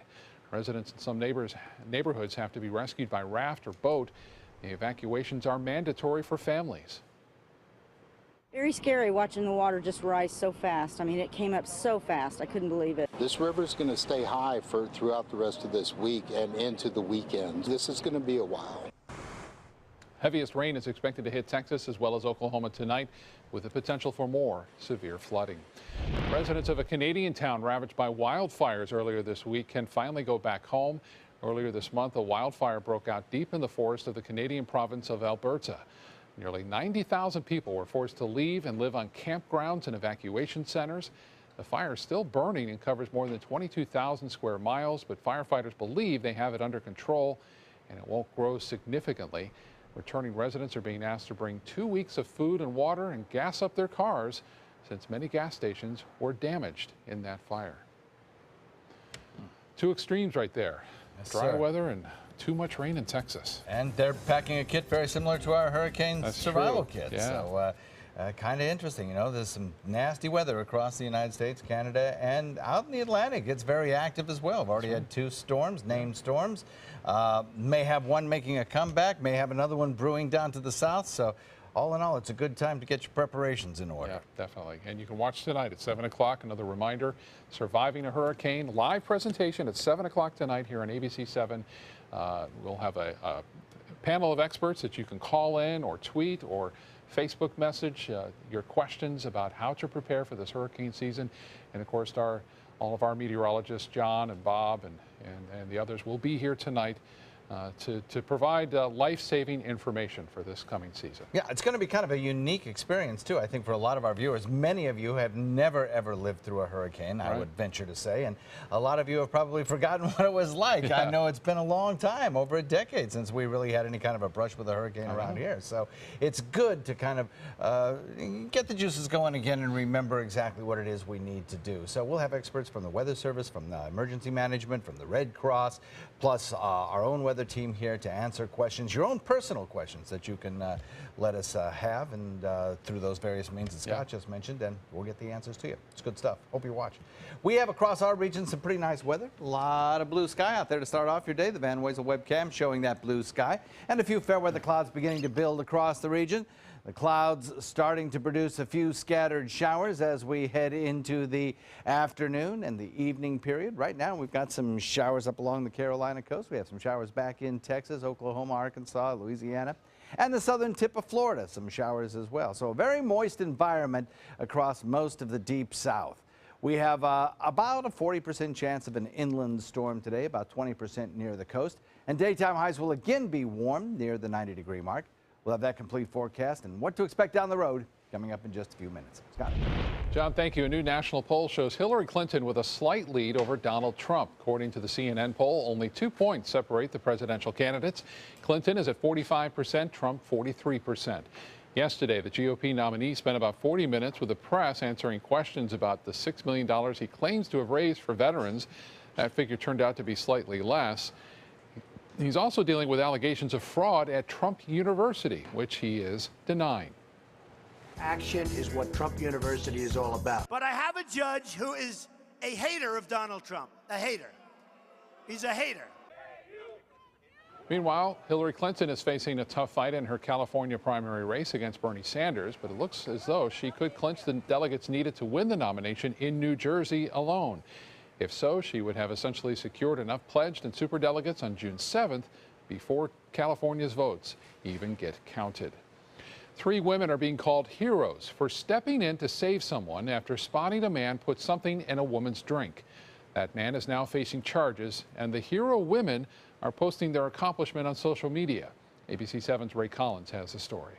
Speaker 1: Residents in some neighborhoods have to be rescued by raft or boat. The evacuations are mandatory for families.
Speaker 18: Very scary watching the water just rise so fast. I mean, it came up so fast. I couldn't believe it.
Speaker 19: This river is going to stay high throughout the rest of this week and into the weekend. This is going to be a while.
Speaker 1: Heaviest rain is expected to hit Texas as well as Oklahoma tonight, with the potential for more severe flooding. Residents of a Canadian town ravaged by wildfires earlier this week can finally go back home. Earlier this month, a wildfire broke out deep in the forest of the Canadian province of Alberta. Nearly 90,000 people were forced to leave and live on campgrounds and evacuation centers. The fire is still burning and covers more than 22,000 square miles, but firefighters believe they have it under control and it won't grow significantly. Returning residents are being asked to bring 2 weeks of food and water and gas up their cars, since many gas stations were damaged in that fire. 2 extremes right there.
Speaker 20: Yes,
Speaker 1: Dry
Speaker 20: sir.
Speaker 1: weather and too much rain in Texas.
Speaker 20: And they're packing a kit very similar to our hurricane survival kit.
Speaker 1: Yeah.
Speaker 20: So kind of interesting. You know, there's some nasty weather across the United States, Canada, and out in the Atlantic. It's very active as well. We've already had 2 storms, named storms. May have one making a comeback, may have another one brewing down to the south. So all in all, it's a good time to get your preparations in order.
Speaker 1: Yeah, definitely. And you can watch tonight at 7 o'clock. Another reminder, Surviving a Hurricane, live presentation at 7 o'clock tonight here on ABC 7. We'll have a panel of experts that you can call in or tweet or Facebook message your questions about how to prepare for this hurricane season. And of course, all of our meteorologists, John and Bob and the others, will be here tonight to provide life-saving information for this coming season.
Speaker 20: Yeah, it's going to be kind of a unique experience, too, I think, for a lot of our viewers. Many of you have never, ever lived through a hurricane, I would venture to say, and a lot of you have probably forgotten what it was like.
Speaker 1: Yeah.
Speaker 20: I know it's been a long time, over a decade, since we really had any kind of a brush with a hurricane around here. So it's good to kind of get the juices going again and remember exactly what it is we need to do. So we'll have experts from the Weather Service, from the Emergency Management, from the Red Cross, plus our own weather team here to answer questions, your own personal questions that you can let us have, and through those various means that Scott just mentioned, and we'll get the answers to you. It's good stuff. Hope you watch. We have across our region some pretty nice weather. A lot of blue sky out there to start off your day. The Van Wezel webcam showing that blue sky, and a few fair weather clouds beginning to build across the region. The clouds starting to produce a few scattered showers as we head into the afternoon and the evening period. Right now, we've got some showers up along the Carolina coast. We have some showers back in Texas, Oklahoma, Arkansas, Louisiana, and the southern tip of Florida. Some showers as well. So a very moist environment across most of the deep south. We have about a 40% chance of an inland storm today, about 20% near the coast. And daytime highs will again be warm near the 90-degree mark. We'll have that complete forecast and what to expect down the road coming up in just a few minutes. Scott.
Speaker 1: John, thank you. A new national poll shows Hillary Clinton with a slight lead over Donald Trump. According to the CNN poll, only 2 points separate the presidential candidates. Clinton is at 45%, Trump 43%. Yesterday, the GOP nominee spent about 40 minutes with the press answering questions about the $6 million he claims to have raised for veterans. That figure turned out to be slightly less. He's also dealing with allegations of fraud at Trump University, which he is denying.
Speaker 7: Action is what Trump University is all about.
Speaker 8: But I have a judge who is a hater of Donald Trump. A hater. He's a hater.
Speaker 1: Meanwhile, Hillary Clinton is facing a tough fight in her California primary race against Bernie Sanders, but it looks as though she could clinch the delegates needed to win the nomination in New Jersey alone. If so, she would have essentially secured enough pledged and superdelegates on June 7th before California's votes even get counted. 3 women are being called heroes for stepping in to save someone after spotting a man put something in a woman's drink. That man is now facing charges, and the hero women are posting their accomplishment on social media. ABC 7's Ray Collins has the story.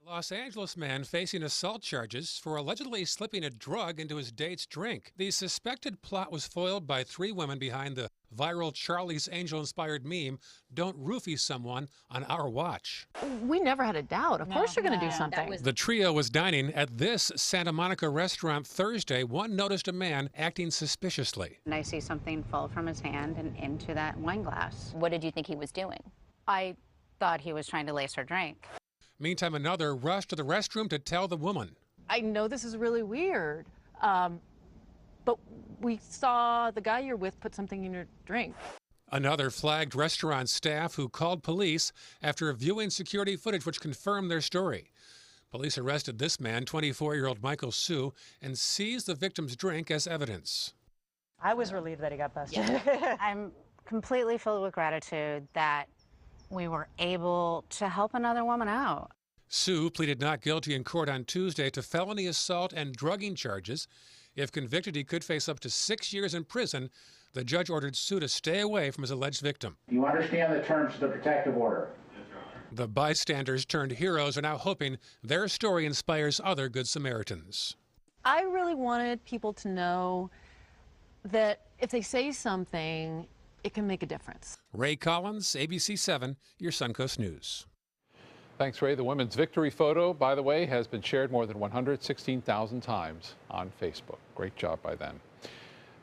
Speaker 21: Los Angeles man facing assault charges for allegedly slipping a drug into his date's drink. The suspected plot was foiled by 3 women behind the viral Charlie's Angel-inspired meme, "Don't roofie someone on our watch."
Speaker 22: We never had a doubt. Of course you're going to do something.
Speaker 21: The trio was dining at this Santa Monica restaurant Thursday. One noticed a man acting suspiciously.
Speaker 23: And I see something fall from his hand and into that wine glass.
Speaker 5: What did you think he was doing?
Speaker 23: I thought he was trying to lace her drink.
Speaker 21: Meantime, another rushed to the restroom to tell the woman.
Speaker 22: I know this is really weird, but we saw the guy you're with put something in your drink.
Speaker 21: Another flagged restaurant staff who called police after viewing security footage which confirmed their story. Police arrested this man, 24-year-old Michael Sue, and seized the victim's drink as evidence.
Speaker 23: I was relieved that he got busted. I'm completely filled with gratitude that we were able to help another woman out.
Speaker 21: Sue pleaded not guilty in court on Tuesday to felony assault and drugging charges. If convicted, he could face up to 6 years in prison. The judge ordered Sue to stay away from his alleged victim.
Speaker 24: You understand the terms of the protective order?
Speaker 21: The bystanders turned heroes are now hoping their story inspires other Good Samaritans.
Speaker 22: I really wanted people to know that if they say something, it can make a difference.
Speaker 21: Ray Collins, ABC 7, your Suncoast News.
Speaker 1: Thanks, Ray. The women's victory photo, by the way, has been shared more than 116,000 times on Facebook. Great job by them.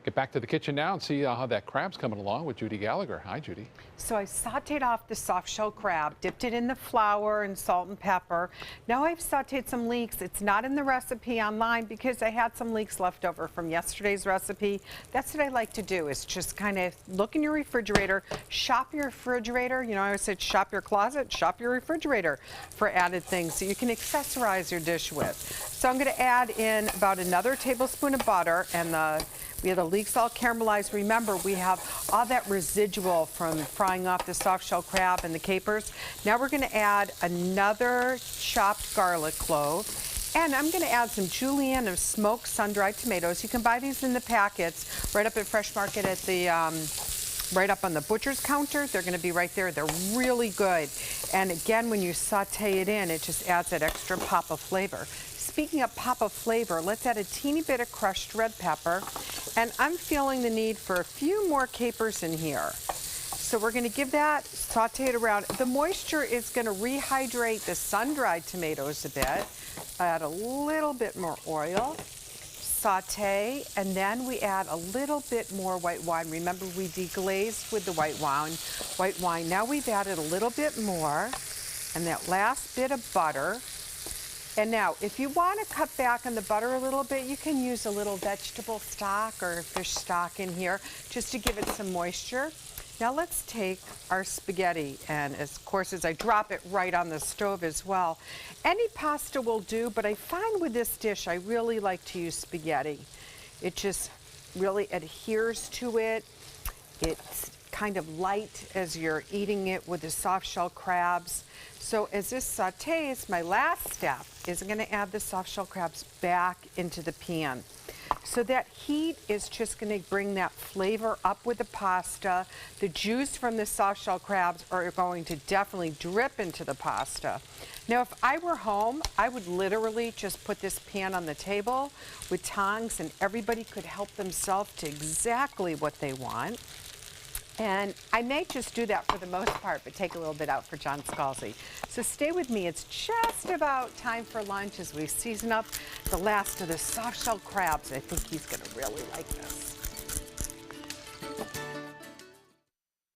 Speaker 1: Get back to the kitchen now and see how that crab's coming along with Judy Gallagher. Hi, Judy.
Speaker 30: So I sauteed off the soft shell crab, dipped it in the flour and salt and pepper. Now I've sauteed some leeks. It's not in the recipe online because I had some leeks left over from yesterday's recipe. That's what I like to do, is just kind of look in your refrigerator, shop your refrigerator. You know, I always said shop your closet, shop your refrigerator for added things so you can accessorize your dish with. So I'm going to add in about another tablespoon of butter, and we have the leeks all caramelized. Remember, we have all that residual from frying off the soft shell crab and the capers. Now we're going to add another chopped garlic clove. And I'm going to add some julienne of smoked sun-dried tomatoes. You can buy these in the packets right up at Fresh Market at the right up on the butcher's counter. They're going to be right there. They're really good. And again, when you saute it in, it just adds that extra pop of flavor. Speaking of pop of flavor, let's add a teeny bit of crushed red pepper. And I'm feeling the need for a few more capers in here. So we're going to give that, saute it around. The moisture is going to rehydrate the sun-dried tomatoes a bit. Add a little bit more oil, saute, and then we add a little bit more white wine. Remember, we deglazed with the white wine. Now we've added a little bit more, and that last bit of butter. And now, if you want to cut back on the butter a little bit, you can use a little vegetable stock or fish stock in here just to give it some moisture. Now let's take our spaghetti, and of course as I drop it right on the stove as well. Any pasta will do, but I find with this dish I really like to use spaghetti. It just really adheres to it. It's kind of light as you're eating it with the soft shell crabs. So as this sautés, my last step is I'm going to add the soft shell crabs back into the pan. So that heat is just going to bring that flavor up with the pasta. The juice from the soft shell crabs are going to definitely drip into the pasta. Now, if I were home, I would literally just put this pan on the table with tongs, and everybody could help themselves to exactly what they want. And I may just do that for the most part, but take a little bit out for John Scalzi. So stay with me. It's just about time for lunch as we season up the last of the soft shell crabs. I think he's going to really like this.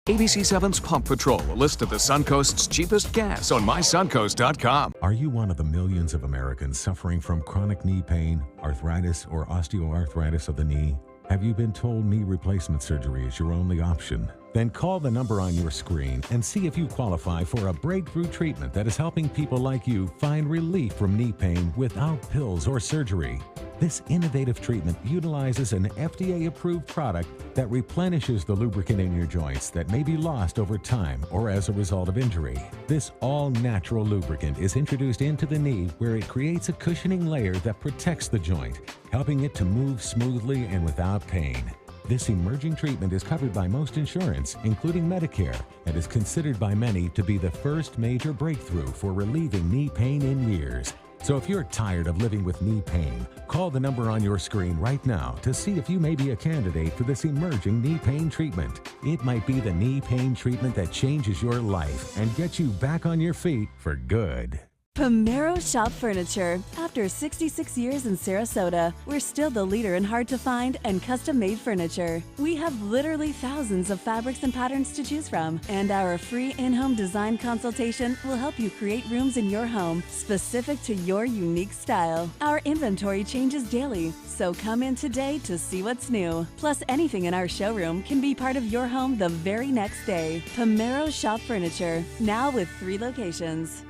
Speaker 4: ABC7's Pump Patrol, a list of the Suncoast's cheapest gas on mysuncoast.com.
Speaker 9: Are you one of the millions of Americans suffering from chronic knee pain, arthritis, or osteoarthritis of the knee? Have you been told knee replacement surgery is your only option? Then call the number on your screen and see if you qualify for a breakthrough treatment that is helping people like you find relief from knee pain without pills or surgery. This innovative treatment utilizes an FDA-approved product that replenishes the lubricant in your joints that may be lost over time or as a result of injury. This all-natural lubricant is introduced into the knee where it creates a cushioning layer that protects the joint, helping it to move smoothly and without pain. This emerging treatment is covered by most insurance, including Medicare, and is considered by many to be the first major breakthrough for relieving knee pain in years. So if you're tired of living with knee pain, call the number on your screen right now to see if you may be a candidate for this emerging knee pain treatment. It might be the knee pain treatment that changes your life and gets you back on your feet for good.
Speaker 10: Pomero Shop Furniture. After 66 years in Sarasota, we're still the leader in hard-to-find and custom-made furniture. We have literally thousands of fabrics and patterns to choose from, and our free in-home design consultation will help you create rooms in your home specific to your unique style. Our inventory changes daily, so come in today to see what's new. Plus, anything in our showroom can be part of your home the very next day. Pomero Shop Furniture, now with 3 locations.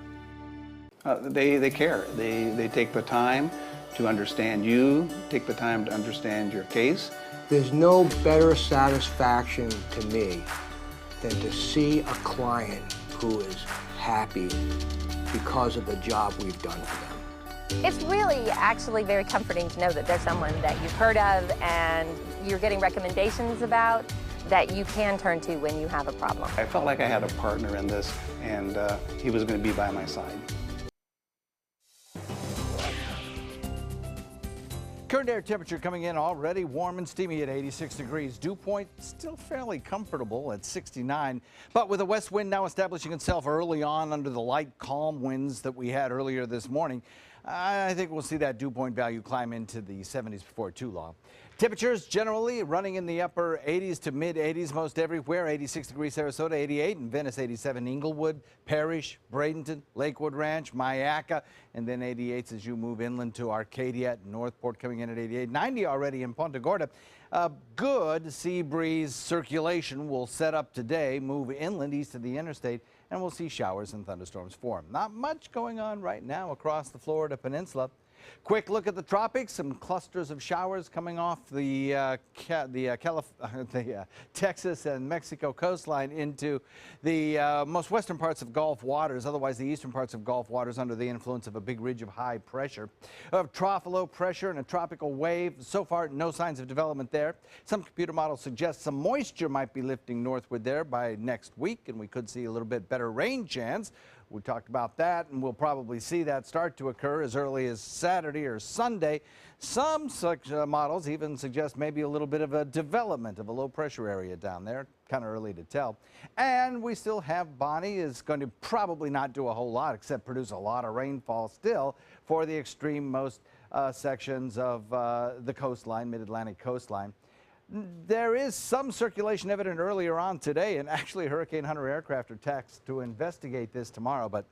Speaker 11: They care. They take the time to understand you, take the time to understand your case.
Speaker 7: There's no better satisfaction to me than to see a client who is happy because of the job we've done for them.
Speaker 5: It's really actually very comforting to know that there's someone that you've heard of and you're getting recommendations about that you can turn to when you have a problem.
Speaker 11: I felt like I had a partner in this, and he was going to be by my side.
Speaker 20: Current air temperature coming in already warm and steamy at 86 degrees. Dew point still fairly comfortable at 69, but with a west wind now establishing itself early on under the light, calm winds that we had earlier this morning, I think we'll see that dew point value climb into the 70s before too long. Temperatures generally running in the upper 80s to mid 80s most everywhere. 86 degrees Sarasota, 88 in Venice, 87 Inglewood, Parrish, Bradenton, Lakewood Ranch, Myakka, and then 88s as you move inland to Arcadia, Northport coming in at 88. 90 already in Punta Gorda. Good sea breeze circulation will set up today, move inland east of the interstate, and we'll see showers and thunderstorms form. Not much going on right now across the Florida Peninsula. Quick look at the tropics, some clusters of showers coming off the Texas and Mexico coastline into the most western parts of Gulf waters, otherwise the eastern parts of Gulf waters under the influence of a big ridge of high pressure. Of trough low pressure and a tropical wave. So far, no signs of development there. Some computer models suggest some moisture might be lifting northward there by next week, and we could see a little bit better rain chance. We talked about that, and we'll probably see that start to occur as early as Saturday or Sunday. Some such models even suggest maybe a little bit of a development of a low-pressure area down there. Kind of early to tell. And we still have Bonnie is going to probably not do a whole lot except produce a lot of rainfall still for the extreme most sections of the coastline, mid-Atlantic coastline. There is some circulation evident earlier on today, and actually Hurricane Hunter aircraft are taxed to investigate this tomorrow, but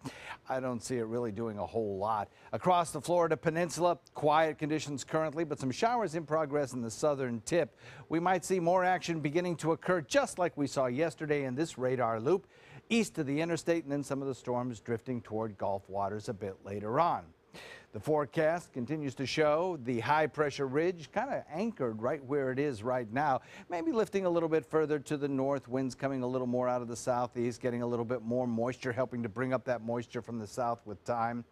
Speaker 20: I don't see it really doing a whole lot. Across the Florida peninsula, quiet conditions currently, but some showers in progress in the southern tip. We might see more action beginning to occur just like we saw yesterday in this radar loop east of the interstate, and then some of the storms drifting toward Gulf waters a bit later on. The forecast continues to show the high-pressure ridge kind of anchored right where it is right now, maybe lifting a little bit further to the north, winds coming a little more out of the southeast, getting a little bit more moisture, helping to bring up that moisture from the south with time.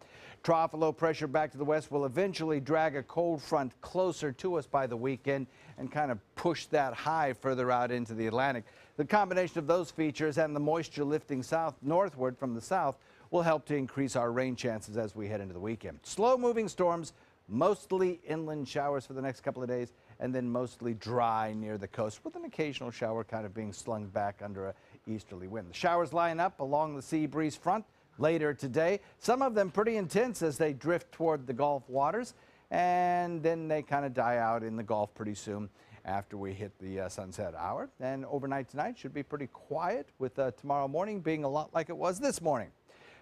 Speaker 20: Trough of low pressure back to the west will eventually drag a cold front closer to us by the weekend and kind of push that high further out into the Atlantic. The combination of those features and the moisture lifting northward from the south will help to increase our rain chances as we head into the weekend. Slow-moving storms, mostly inland showers for the next couple of days, and then mostly dry near the coast with an occasional shower kind of being slung back under a easterly wind. The showers line up along the sea breeze front later today, some of them pretty intense as they drift toward the Gulf waters, and then they kind of die out in the Gulf pretty soon after we hit the sunset hour. And overnight tonight should be pretty quiet, with tomorrow morning being a lot like it was this morning.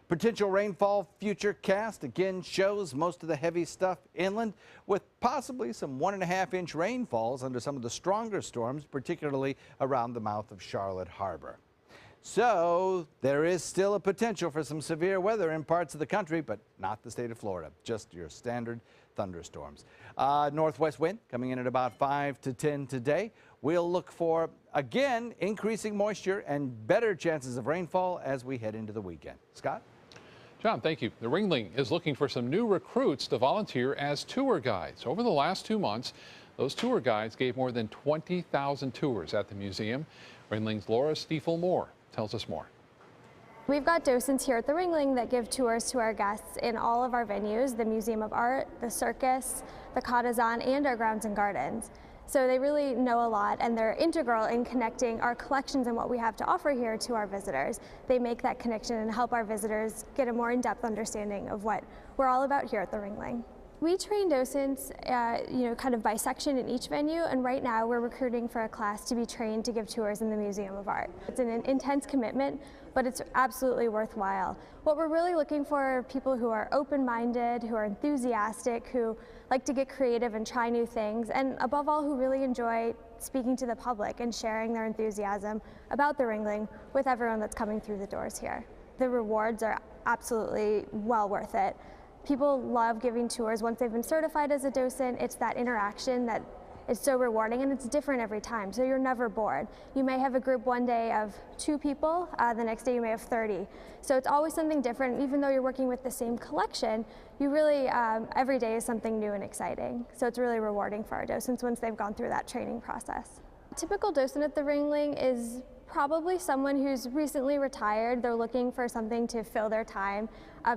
Speaker 20: Potential rainfall future cast again shows most of the heavy stuff inland, with possibly some 1.5-inch rainfalls under some of the stronger storms, particularly around the mouth of Charlotte Harbor. So there is still a potential for some severe weather in parts of the country, but not the state of Florida, just your standard thunderstorms. Northwest wind coming in at about 5 to 10 today. We'll look for, again, increasing moisture and better chances of rainfall as we head into the weekend. Scott?
Speaker 1: John, thank you. The Ringling is looking for some new recruits to volunteer as tour guides. Over the last 2 months, those tour guides gave more than 20,000 tours at the museum. Ringling's Laura Stiefel-Moore tells us more.
Speaker 12: We've got docents here at the Ringling that give tours to our guests in all of our venues, the Museum of Art, the Circus, the Katazan, and our grounds and gardens. So they really know a lot, and they're integral in connecting our collections and what we have to offer here to our visitors. They make that connection and help our visitors get a more in-depth understanding of what we're all about here at the Ringling. We train docents, kind of by section in each venue, and right now we're recruiting for a class to be trained to give tours in the Museum of Art. It's an intense commitment, but it's absolutely worthwhile. What we're really looking for are people who are open-minded, who are enthusiastic, who like to get creative and try new things, and above all, who really enjoy speaking to the public and sharing their enthusiasm about the Ringling with everyone that's coming through the doors here. The rewards are absolutely well worth it. People love giving tours. Once they've been certified as a docent, it's that interaction that is so rewarding, and it's different every time, so you're never bored. You may have a group one day of 2 people, the next day you may have 30. So it's always something different. Even though you're working with the same collection, you really, every day is something new and exciting. So it's really rewarding for our docents once they've gone through that training process. A typical docent at the Ringling is probably someone who's recently retired. They're looking for something to fill their time,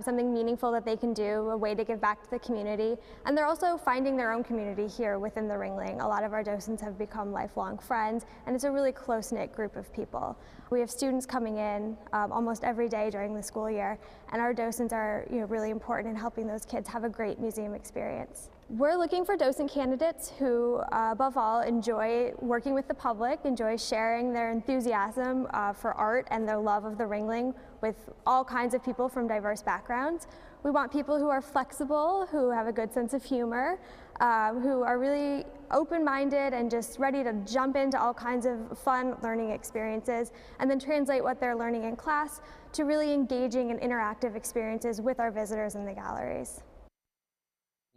Speaker 12: something meaningful that they can do, a way to give back to the community. And they're also finding their own community here within the Ringling. A lot of our docents have become lifelong friends, and it's a really close-knit group of people. We have students coming in almost every day during the school year, and our docents are really important in helping those kids have a great museum experience. We're looking for docent candidates who, above all, enjoy working with the public, enjoy sharing their enthusiasm for art and their love of the Ringling with all kinds of people from diverse backgrounds. We want people who are flexible, who have a good sense of humor, who are really open-minded and just ready to jump into all kinds of fun learning experiences, and then translate what they're learning in class to really engaging and interactive experiences with our visitors in the galleries.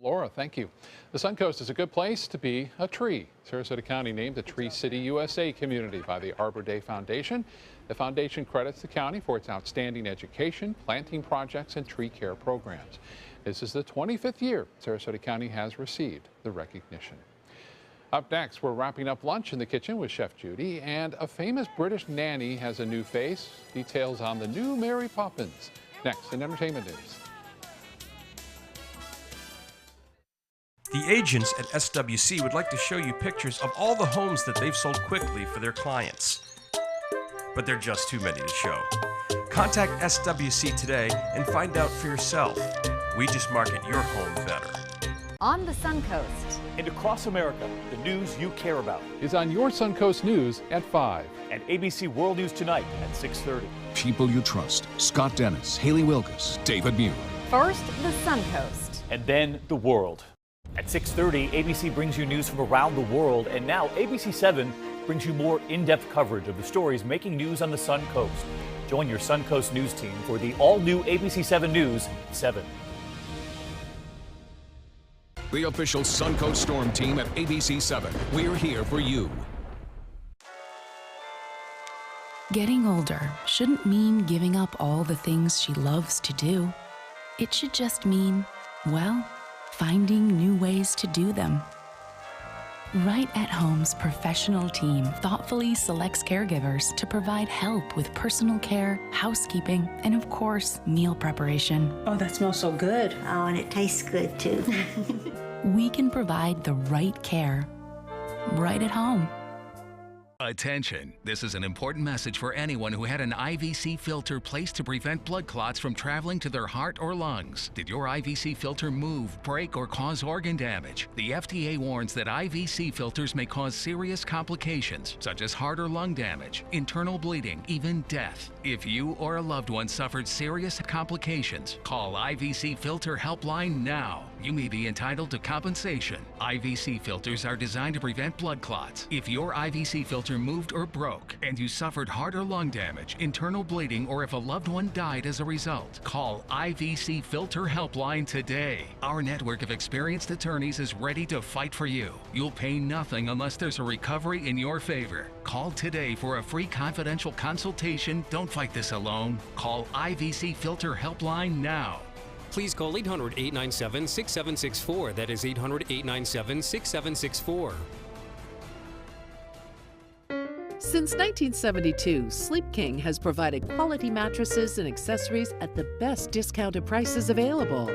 Speaker 1: Laura, thank you. The Suncoast is a good place to be a tree. Sarasota County named a Tree City USA community by the Arbor Day Foundation. The foundation credits the county for its outstanding education, planting projects, and tree care programs. This is the 25th year Sarasota County has received the recognition. Up next, we're wrapping up lunch in the kitchen with Chef Judy, and a famous British nanny has a new face. Details on the new Mary Poppins. Next in Entertainment News.
Speaker 13: The agents at SWC would like to show you pictures of all the homes that they've sold quickly for their clients. But they're just too many to show. Contact SWC today and find out for yourself. We just market your home better.
Speaker 14: On the Suncoast,
Speaker 2: and across America, the news you care about
Speaker 1: is on your Suncoast News at 5.
Speaker 2: and ABC World News Tonight at 6:30.
Speaker 4: People you trust. Scott Dennis, Haley Wilkes, David Muir.
Speaker 5: First, the Suncoast.
Speaker 2: And then the world. At 6:30, ABC brings you news from around the world, and now ABC 7 brings you more in-depth coverage of the stories making news on the Suncoast. Join your Suncoast News team for the all-new ABC 7 News 7.
Speaker 4: The official Suncoast Storm team at ABC 7. We're here for you.
Speaker 3: Getting older shouldn't mean giving up all the things she loves to do. It should just mean, well, finding new ways to do them. Right at Home's professional team thoughtfully selects caregivers to provide help with personal care, housekeeping, and of course, meal preparation.
Speaker 14: Oh, that smells so good. Oh, and it tastes good too.
Speaker 3: We can provide the right care right at home.
Speaker 15: Attention, this is an important message for anyone who had an IVC filter placed to prevent blood clots from traveling to their heart or lungs. Did your IVC filter move, break, or cause organ damage? The FDA warns that IVC filters may cause serious complications, such as heart or lung damage, internal bleeding, even death. If you or a loved one suffered serious complications, call IVC Filter Helpline now. You may be entitled to compensation. IVC filters are designed to prevent blood clots. If your IVC filter moved or broke and you suffered heart or lung damage, internal bleeding, or if a loved one died as a result, call IVC Filter Helpline today. Our network of experienced attorneys is ready to fight for you. You'll pay nothing unless there's a recovery in your favor. Call today for a free confidential consultation. Don't fight this alone. Call IVC Filter Helpline now.
Speaker 16: Please call 800-897-6764. That is 800-897-6764.
Speaker 17: Since 1972, Sleep King has provided quality mattresses and accessories at the best discounted prices available.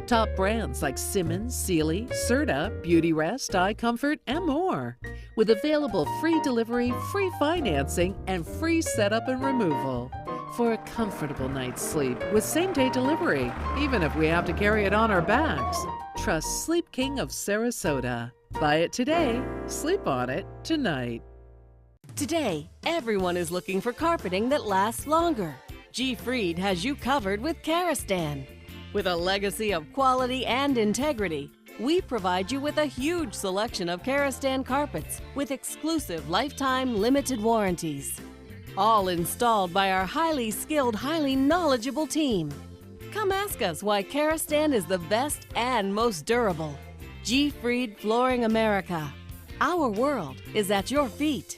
Speaker 17: Top brands like Simmons, Sealy, Serta, Beautyrest, iComfort, and more. With available free delivery, free financing, and free setup and removal. For a comfortable night's sleep with same-day delivery, even if we have to carry it on our backs. Trust Sleep King of Sarasota. Buy it today, sleep on it tonight.
Speaker 25: Today, everyone is looking for carpeting that lasts longer. G. Fried has you covered with Karastan. With a legacy of quality and integrity, we provide you with a huge selection of Karastan carpets with exclusive lifetime limited warranties. All installed by our highly skilled, highly knowledgeable team. Come ask us why Karastan is the best and most durable. G. Fried Flooring America. Our world is at your feet.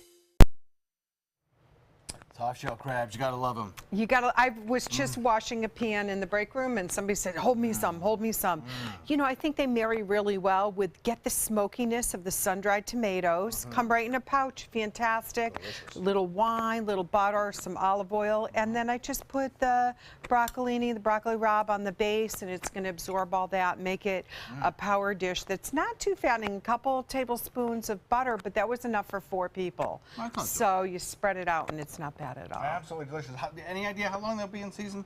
Speaker 20: Soft-shell crabs, you gotta love them.
Speaker 30: You gotta, I was just washing a pan in the break room and somebody said, hold me some, hold me some. You know, I think they marry really well with, get the smokiness of the sun-dried tomatoes, come right in a pouch, fantastic. Little wine, little butter, some olive oil, and then I just put the broccolini, the broccoli rabe on the base, and it's gonna absorb all that, make it a power dish that's not too fattening, a couple tablespoons of butter, but that was enough for 4 people. So you spread it out and it's not bad at all.
Speaker 20: Absolutely delicious. Any idea how long they'll be in season?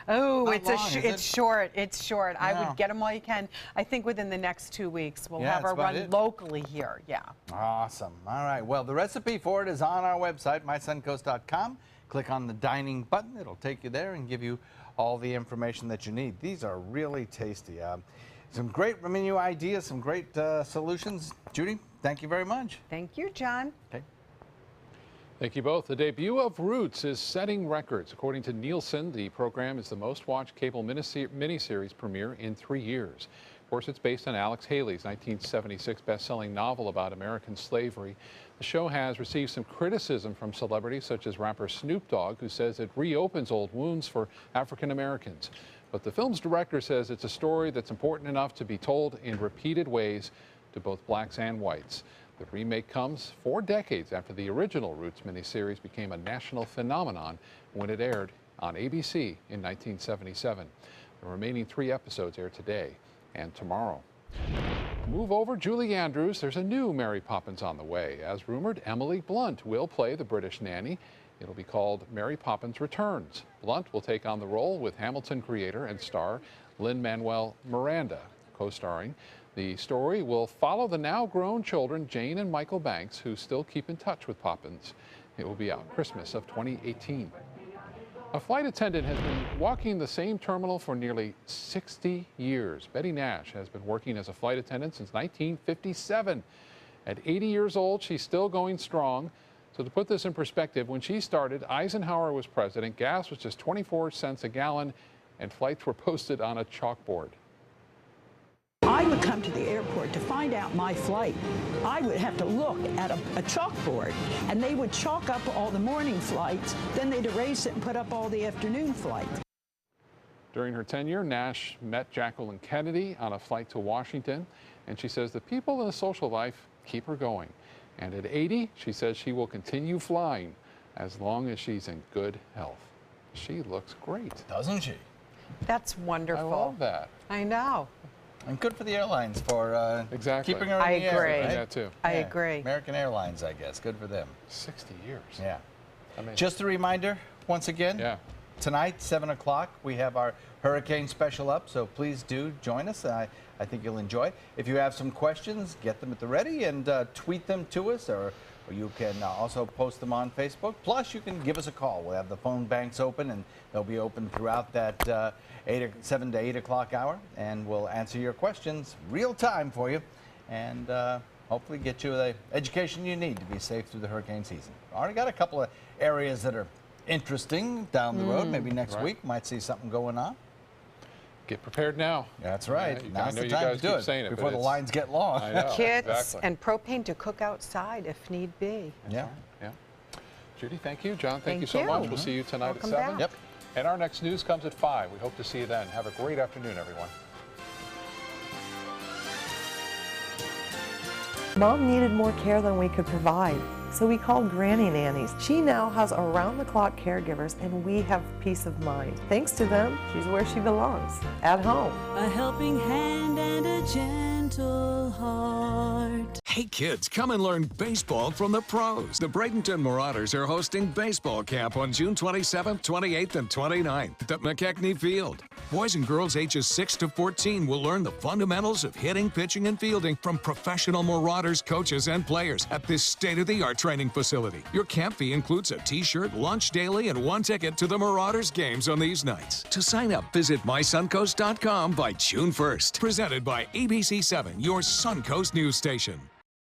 Speaker 30: Oh,
Speaker 20: Not
Speaker 30: it's
Speaker 20: long, is it?
Speaker 30: short. It's short. I
Speaker 20: Yeah.
Speaker 30: would get them while you can. I think within the next 2 weeks we'll
Speaker 20: Yeah,
Speaker 30: have our
Speaker 20: that's about
Speaker 30: run
Speaker 20: it.
Speaker 30: locally here. Yeah.
Speaker 20: Awesome. All right. Well, the recipe for it is on our website, mysuncoast.com. Click on the dining button. It'll take you there and give you all the information that you need. These are really tasty. Some great menu ideas, some great solutions. Judy, thank you very much.
Speaker 30: Thank you, John.
Speaker 20: Okay.
Speaker 1: Thank you both. The debut of Roots is setting records. According to Nielsen, the program is the most watched cable miniseries premiere in 3 years. Of course, it's based on Alex Haley's 1976 best-selling novel about American slavery. The show has received some criticism from celebrities such as rapper Snoop Dogg, who says it reopens old wounds for African Americans. But the film's director says it's a story that's important enough to be told in repeated ways to both blacks and whites. The remake comes 4 decades after the original Roots miniseries became a national phenomenon when it aired on ABC in 1977. The remaining 3 episodes air today and tomorrow. Move over, Julie Andrews. There's a new Mary Poppins on the way. As rumored, Emily Blunt will play the British nanny. It'll be called Mary Poppins Returns. Blunt will take on the role with Hamilton creator and star Lin-Manuel Miranda co-starring. The story will follow the now grown children, Jane and Michael Banks, who still keep in touch with Poppins. It will be out Christmas of 2018. A flight attendant has been walking the same terminal for nearly 60 years. Betty Nash has been working as a flight attendant since 1957. At 80 years old, she's still going strong. So to put this in perspective, when she started, Eisenhower was president, gas was just 24 cents a gallon, and flights were posted on a chalkboard.
Speaker 6: I would come to the airport to find out my flight. I would have to look at a chalkboard, and they would chalk up all the morning flights, then they'd erase it and put up all the afternoon flights.
Speaker 1: During her tenure, Nash met Jacqueline Kennedy on a flight to Washington, and she says the people in the social life keep her going. And at 80, she says she will continue flying as long as she's in good health. She looks great.
Speaker 20: Doesn't she?
Speaker 30: That's wonderful.
Speaker 1: I love that.
Speaker 30: I know.
Speaker 20: And good for the airlines for
Speaker 1: exactly.
Speaker 20: keeping her in the air.
Speaker 30: I agree.
Speaker 20: Right?
Speaker 1: Yeah, too.
Speaker 30: I agree.
Speaker 20: American Airlines, I guess. Good for them.
Speaker 1: 60 years.
Speaker 20: Yeah.
Speaker 1: Amazing.
Speaker 20: Just a reminder, once again, tonight, 7 o'clock, we have our hurricane special up, so please do join us. I think you'll enjoy it. If you have some questions, get them at the ready and tweet them to us, or you can also post them on Facebook. Plus, you can give us a call. We'll have the phone banks open, and they'll be open throughout that 7 to 8 o'clock hour, and we'll answer your questions real time for you, and hopefully get you the education you need to be safe through the hurricane season. Already got a couple of areas that are interesting down the road. Maybe next week might see something going on.
Speaker 1: Get prepared now.
Speaker 20: That's right.
Speaker 1: Yeah,
Speaker 20: Now's the time to do it before the lines get long.
Speaker 1: I know,
Speaker 30: Kits
Speaker 1: exactly.
Speaker 30: and propane to cook outside if need be.
Speaker 20: Yeah.
Speaker 1: Yeah. Judy, thank you. John, thank you
Speaker 30: Thank
Speaker 1: so
Speaker 30: you.
Speaker 1: much. We'll see you tonight
Speaker 30: Welcome
Speaker 1: at 7.
Speaker 30: back.
Speaker 1: Yep. And our next news comes at 5. We hope to see you then. Have a great afternoon, everyone.
Speaker 8: Mom needed more care than we could provide, so we called Granny Nannies. She now has around-the-clock caregivers, and we have peace of mind. Thanks to them, she's where she belongs, at home.
Speaker 10: A helping hand and a gentle heart.
Speaker 4: Hey kids, come and learn baseball from the pros. The Bradenton Marauders are hosting baseball camp on June 27th, 28th, and 29th at McKechnie Field. Boys and girls ages 6 to 14 will learn the fundamentals of hitting, pitching, and fielding from professional Marauders coaches and players at this state-of-the-art training facility. Your camp fee includes a t-shirt, lunch daily, and 1 ticket to the Marauders games on these nights. To sign up, visit mysuncoast.com by June 1st. Presented by ABC7, your Suncoast news station.